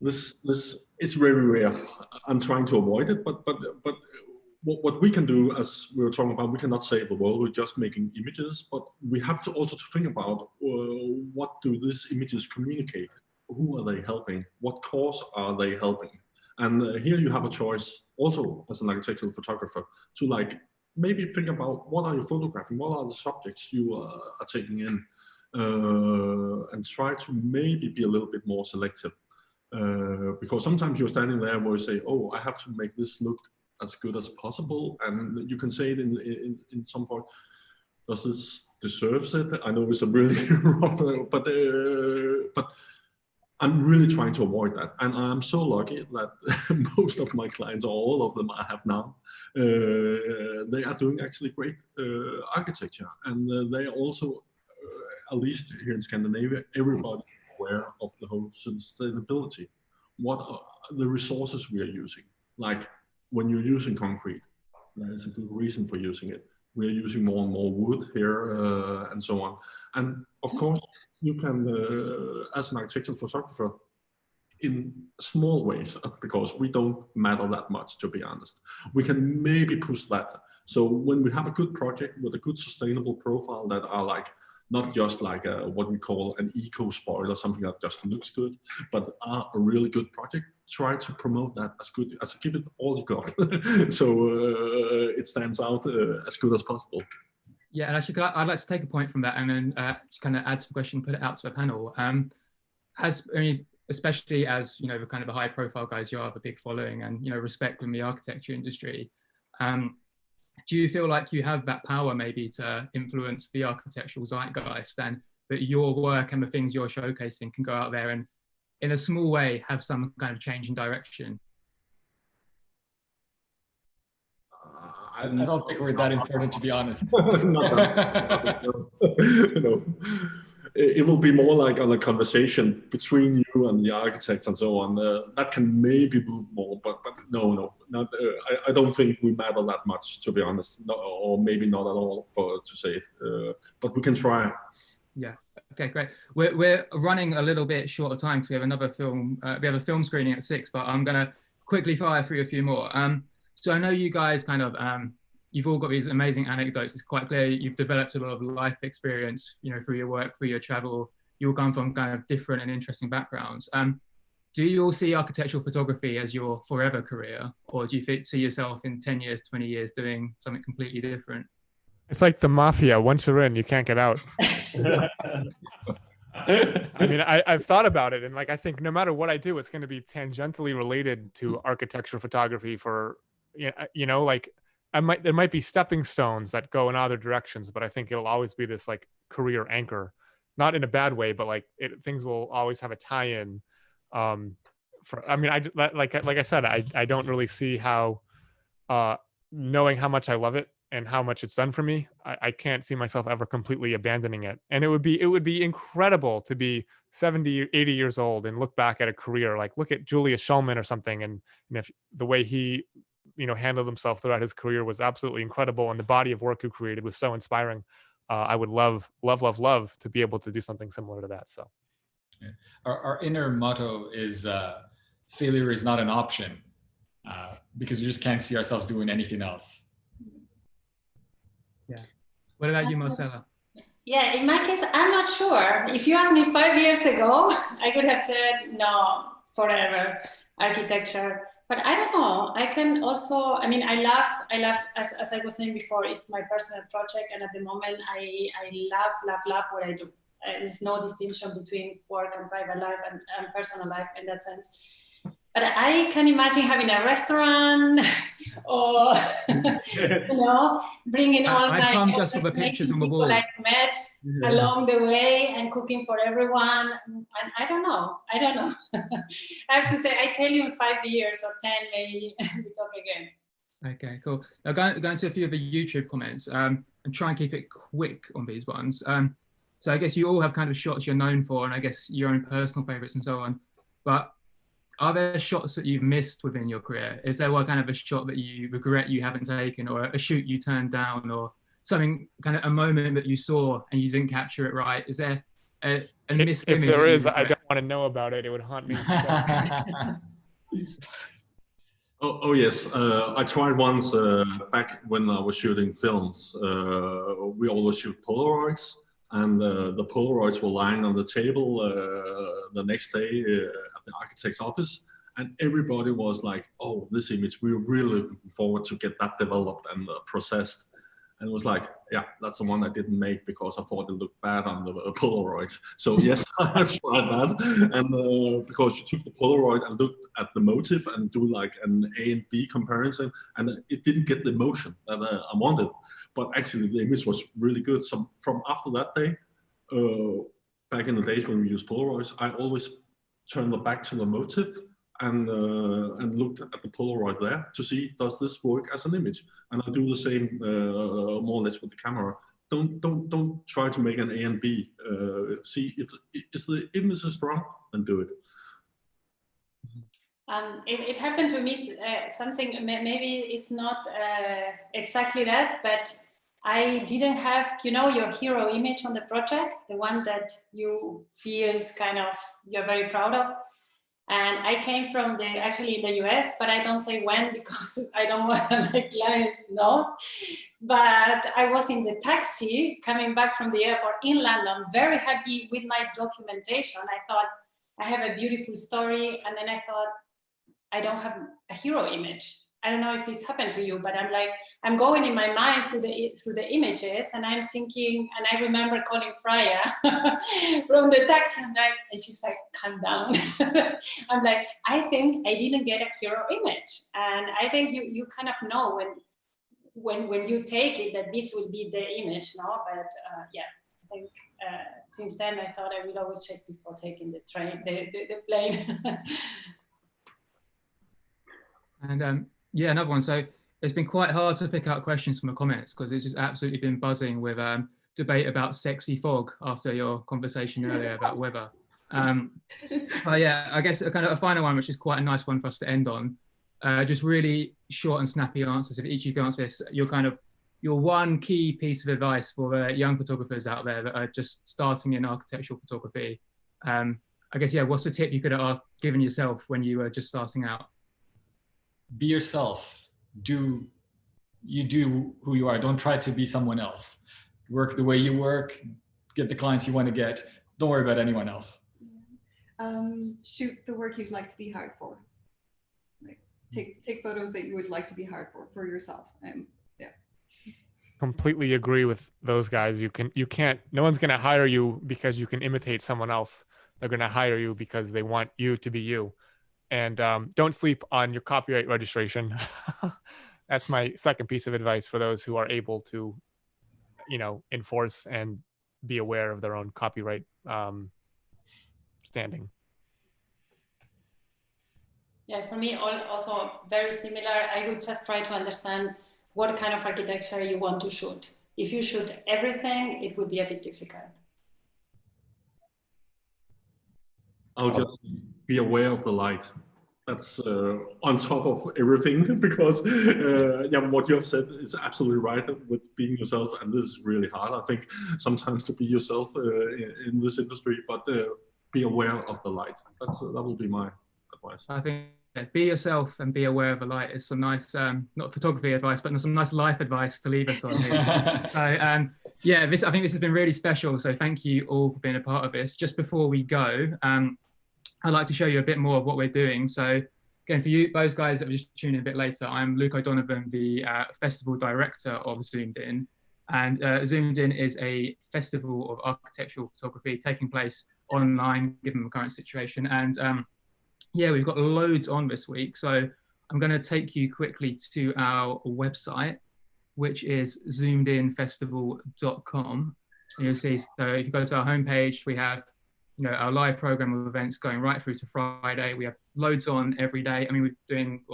Speaker 8: this it's very rare. I'm trying to avoid it, but what we can do, as we were talking about, we cannot save the world. We're just making images, but we have to also to think about what do these images communicate? Who are they helping? What cause are they helping? And here you have a choice also as an architectural photographer to like maybe think about what are you photographing, what are the subjects you are taking in, and try to maybe be a little bit more selective. Because sometimes you're standing there where you say, oh, I have to make this look as good as possible, and you can say it in some point, does this deserves it? I know it's a really rough, but I'm really trying to avoid that, and I'm so lucky that most of my clients, or all of them I have now, they are doing actually great architecture, and they are also, at least here in Scandinavia, everybody aware of the whole sustainability. What are the resources we are using? Like when you're using concrete, there is a good reason for using it. We are using more and more wood here, and so on. And of course, you can, as an architectural photographer, in small ways, because we don't matter that much, to be honest. We can maybe push that. So when we have a good project with a good sustainable profile that are like, not just like what we call an eco spoil or something that just looks good, but are a really good project, try to promote that as good, as give it all you got. So it stands out as good as possible.
Speaker 1: Yeah, and actually, I'd like to take a point from that and then just kind of add to the question, put it out to the panel. I mean, especially as, you know, the kind of the high profile guys you are, the big following and, you know, respect in the architecture industry. Do you feel like you have that power maybe to influence the architectural zeitgeist, and that your work and the things you're showcasing can go out there and in a small way have some kind of change in direction?
Speaker 7: I don't think we're that important, to be honest.
Speaker 8: No. It will be more like on a conversation between you and the architects and so on. That can maybe move more, but no, not. I don't think we matter that much, to be honest, no, or maybe not at all, to say it. But we can try.
Speaker 1: Yeah. Okay, great. We're running a little bit short of time because we have another film. We have a film screening at 6, but I'm gonna quickly fire through a few more. So I know you guys kind of, you've all got these amazing anecdotes. It's quite clear you've developed a lot of life experience, you know, through your work, through your travel. You all come from kind of different and interesting backgrounds. Do you all see architectural photography as your forever career, or do you see yourself in 10 years, 20 years doing something completely different?
Speaker 9: It's like the mafia. Once you're in, you can't get out. I mean, I've thought about it, and like I think no matter what I do, it's going to be tangentially related to architectural photography. For you know, like there might be stepping stones that go in other directions, but I think it'll always be this like career anchor, not in a bad way, but like things will always have a tie-in. I mean, like I said, I don't really see how, knowing how much I love it and how much it's done for me, I can't see myself ever completely abandoning it. And it would be incredible to be 70, 80 years old and look back at a career, like look at Julius Shulman or something. And if the way he, you know, handled himself throughout his career was absolutely incredible, and the body of work he created was so inspiring. I would love to be able to do something similar to that. So
Speaker 7: Our inner motto is failure is not an option, because we just can't see ourselves doing anything else.
Speaker 1: Yeah. What about you, Marcella?
Speaker 5: Yeah, in my case, I'm not sure. If you asked me 5 years ago, I could have said no, forever, architecture. But I don't know. I can also, I mean, I love, as I was saying before, it's my personal project. And at the moment, I love what I do. There's no distinction between work and private life and personal life in that sense. But I can imagine having a restaurant or, you know, bringing all
Speaker 1: I'd
Speaker 5: my
Speaker 1: come just for the pictures on the wall.
Speaker 5: I've met along the way and cooking for everyone. And I don't know. I have to say, I tell you in 5 years or 10, maybe we talk again.
Speaker 1: Okay, cool. Now going to a few of the YouTube comments and try and keep it quick on these ones. So I guess you all have kind of shots you're known for, and I guess your own personal favorites and so on. But are there shots that you've missed within your career? Is there one kind of a shot that you regret you haven't taken, or a shoot you turned down, or something, kind of a moment that you saw and you didn't capture it right? Is there a missed image?
Speaker 9: If there is, I don't want to know about it. It would haunt me.
Speaker 8: Oh yes, I tried once back when I was shooting films. We always shoot Polaroids, and the Polaroids were lying on the table the next day at the architect's office, and everybody was like, "Oh, this image, we're really looking forward to get that developed and processed." And it was like, yeah, that's the one I didn't make because I thought it looked bad on the Polaroid. So yes, I tried that, and because you took the Polaroid and looked at the motif and do like an A and B comparison, and it didn't get the emotion that I wanted. But actually, the image was really good. So from after that day, back in the days when we used Polaroids, I always turned the back to the motif and looked at the Polaroid there to see, does this work as an image? And I do the same more or less with the camera. Don't try to make an A and B. See if the image is strong, then do it.
Speaker 5: It happened to me something, maybe it's not exactly that, but I didn't have, you know, your hero image on the project, the one that you feel kind of, you're very proud of. And I came from actually in the US, but I don't say when because I don't want my clients to know. But I was in the taxi coming back from the airport in London, very happy with my documentation. I thought, I have a beautiful story. And then I thought, I don't have a hero image. I don't know if this happened to you, but I'm like, I'm going in my mind through the images, and I'm thinking, and I remember calling Freya from the taxi. I'm like, and she's like, calm down. I'm like, I think I didn't get a hero image, and I think you kind of know when you take it that this will be the image, no? But yeah, I think since then I thought I would always check before taking the train, the plane.
Speaker 1: And yeah, another one. So it's been quite hard to pick out questions from the comments because it's just absolutely been buzzing with debate about sexy fog after your conversation earlier about weather. But yeah, I guess kind of a final one, which is quite a nice one for us to end on. Just really short and snappy answers. If each of you can answer this, your one key piece of advice for young photographers out there that are just starting in architectural photography. I guess, yeah, what's the tip you could have given yourself when you were just starting out?
Speaker 7: Be yourself. Do who you are. Don't try to be someone else. Work the way you work. Get the clients you want to get. Don't worry about anyone else.
Speaker 6: Shoot the work you'd like to be hired for. Like, take photos that you would like to be hired for yourself. And yeah.
Speaker 9: Completely agree with those guys. You can't. No one's gonna hire you because you can imitate someone else. They're gonna hire you because they want you to be you. And don't sleep on your copyright registration. That's my second piece of advice for those who are able to, you know, enforce and be aware of their own copyright standing.
Speaker 5: Yeah, for me, also very similar. I would just try to understand what kind of architecture you want to shoot. If you shoot everything, it would be a bit difficult.
Speaker 8: I'll just be aware of the light. That's on top of everything, because yeah, what you have said is absolutely right with being yourself, and this is really hard, I think, sometimes to be yourself in this industry. But be aware of the light. That will be my advice.
Speaker 1: I think be yourself and be aware of the light is some nice, not photography advice, but some nice life advice to leave us on here. So yeah, I think this has been really special. So thank you all for being a part of this. Just before we go, I'd like to show you a bit more of what we're doing. So again, for you, those guys that are just tuning in a bit later, I'm Luke O'Donovan, the festival director of Zoomed In. And Zoomed In is a festival of architectural photography taking place online, given the current situation. And yeah, we've got loads on this week. So I'm going to take you quickly to our website, which is zoomedinfestival.com. And you'll see, so if you go to our homepage, we have, you know, our live program of events going right through to Friday. We have loads on every day. I mean, we're doing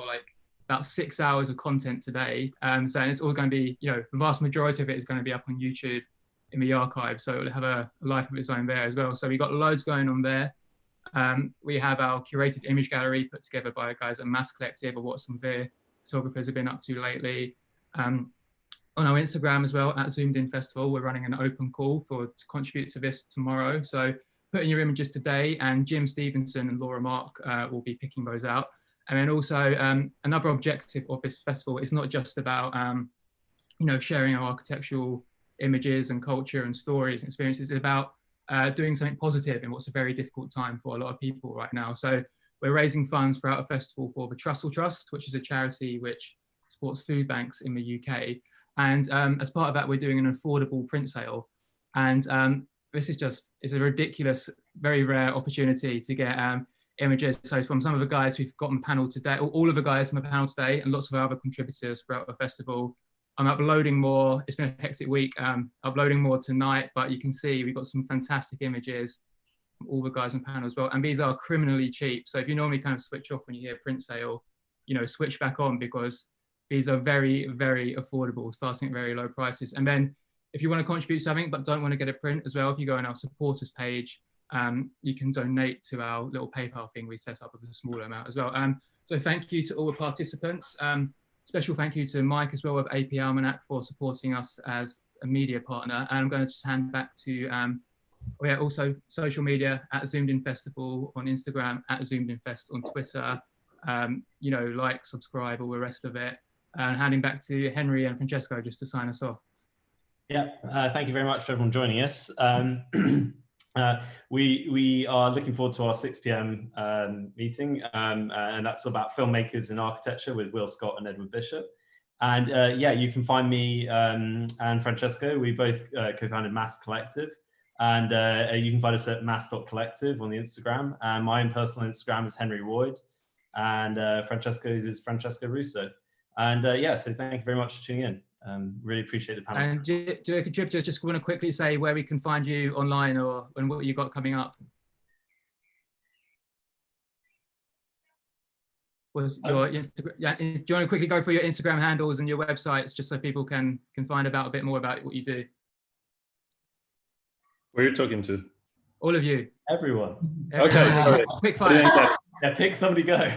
Speaker 1: about 6 hours of content today. So it's all going to be, you know, the vast majority of it is going to be up on YouTube in the archive. So it'll have a life of its own there as well. So we've got loads going on there. We have our curated image gallery put together by guys at Mass Collective, of what some of their photographers have been up to lately. On our Instagram as well, at Zoomed In Festival, we're running an open call to contribute to this tomorrow. So put in your images today, and Jim Stevenson and Laura Mark will be picking those out. And then also another objective of this festival is not just about you know, sharing our architectural images and culture and stories and experiences. It's about doing something positive in what's a very difficult time for a lot of people right now. So we're raising funds throughout the festival for the Trussell Trust, which is a charity which supports food banks in the UK. And as part of that, we're doing an affordable print sale. And this is it's a ridiculous, very rare opportunity to get images. So from some of the guys we've got on panel today, all of the guys from the panel today, and lots of other contributors throughout the festival. I'm uploading more. It's been a hectic week. Uploading more tonight, but you can see we've got some fantastic images from all the guys on panel as well. And these are criminally cheap. So if you normally kind of switch off when you hear print sale, you know, switch back on, because these are very, very affordable, starting at very low prices. And then if you want to contribute something but don't want to get a print as well, if you go on our supporters page, you can donate to our little PayPal thing we set up with a smaller amount as well. So thank you to all the participants. Special thank you to Mike as well of AP Almanac for supporting us as a media partner. And I'm going to just hand back to, also social media at Zoomed In Festival on Instagram, at Zoomed In Fest on Twitter. You know, like, subscribe, all the rest of it. And handing back to Henry and Francesco just to sign us off.
Speaker 3: Yeah, thank you very much for everyone joining us. We are looking forward to our 6 p.m. meeting, and that's about filmmakers in architecture with Will Scott and Edward Bishop. And yeah, you can find me and Francesco. We both co-founded Mass Collective, and you can find us at mass.collective on the Instagram. And my own personal Instagram is Henry Royd, and Francesco's is Francesco Russo. And yeah, so thank you very much for tuning in. Really appreciate the panel.
Speaker 1: And do a contributor just want to quickly say where we can find you online, or and what you got coming up? Was your Instagram? Yeah, do you want to quickly go through your Instagram handles and your websites, just so people can find out a bit more about what you do?
Speaker 4: Who are you talking to?
Speaker 1: All of you.
Speaker 3: Everyone.
Speaker 4: Okay, sorry.
Speaker 1: Quick fire.
Speaker 3: Yeah, pick somebody, go.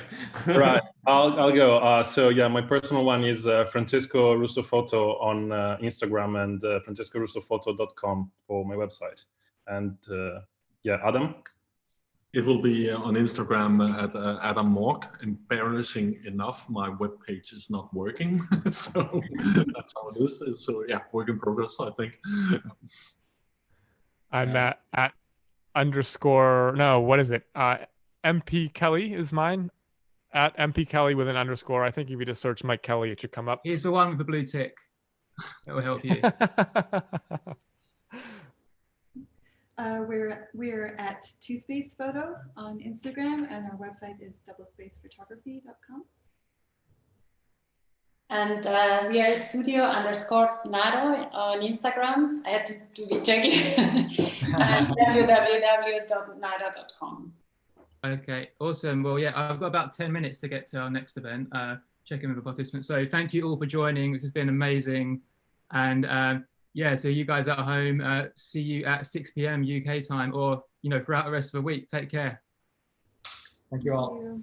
Speaker 4: Right, I'll go. So yeah, my personal one is Francesco Russo Photo on Instagram, and francescorussofoto.com for my website. And yeah, Adam?
Speaker 8: It will be on Instagram at Adam Mørk. Embarrassing enough, my webpage is not working. So that's how it is. So yeah, work in progress, I think.
Speaker 9: I'm at _ what is it? MP Kelley is mine, at MP Kelley with an _ I think if you just search Mike Kelley, it should come up.
Speaker 1: He's the one with the blue tick. That will help you.
Speaker 6: We're at Space Photo on Instagram, and our website is doublespacephotography.com.
Speaker 5: And we are studio_NAARO on Instagram. I had to be checking. And www.naaro.com.
Speaker 1: Okay, awesome. Well, yeah, I've got about 10 minutes to get to our next event, check in with the participants. So thank you all for joining. This has been amazing. And yeah, so you guys at home, see you at 6 p.m. UK time, or, you know, throughout the rest of the week. Take care.
Speaker 7: Thank you all.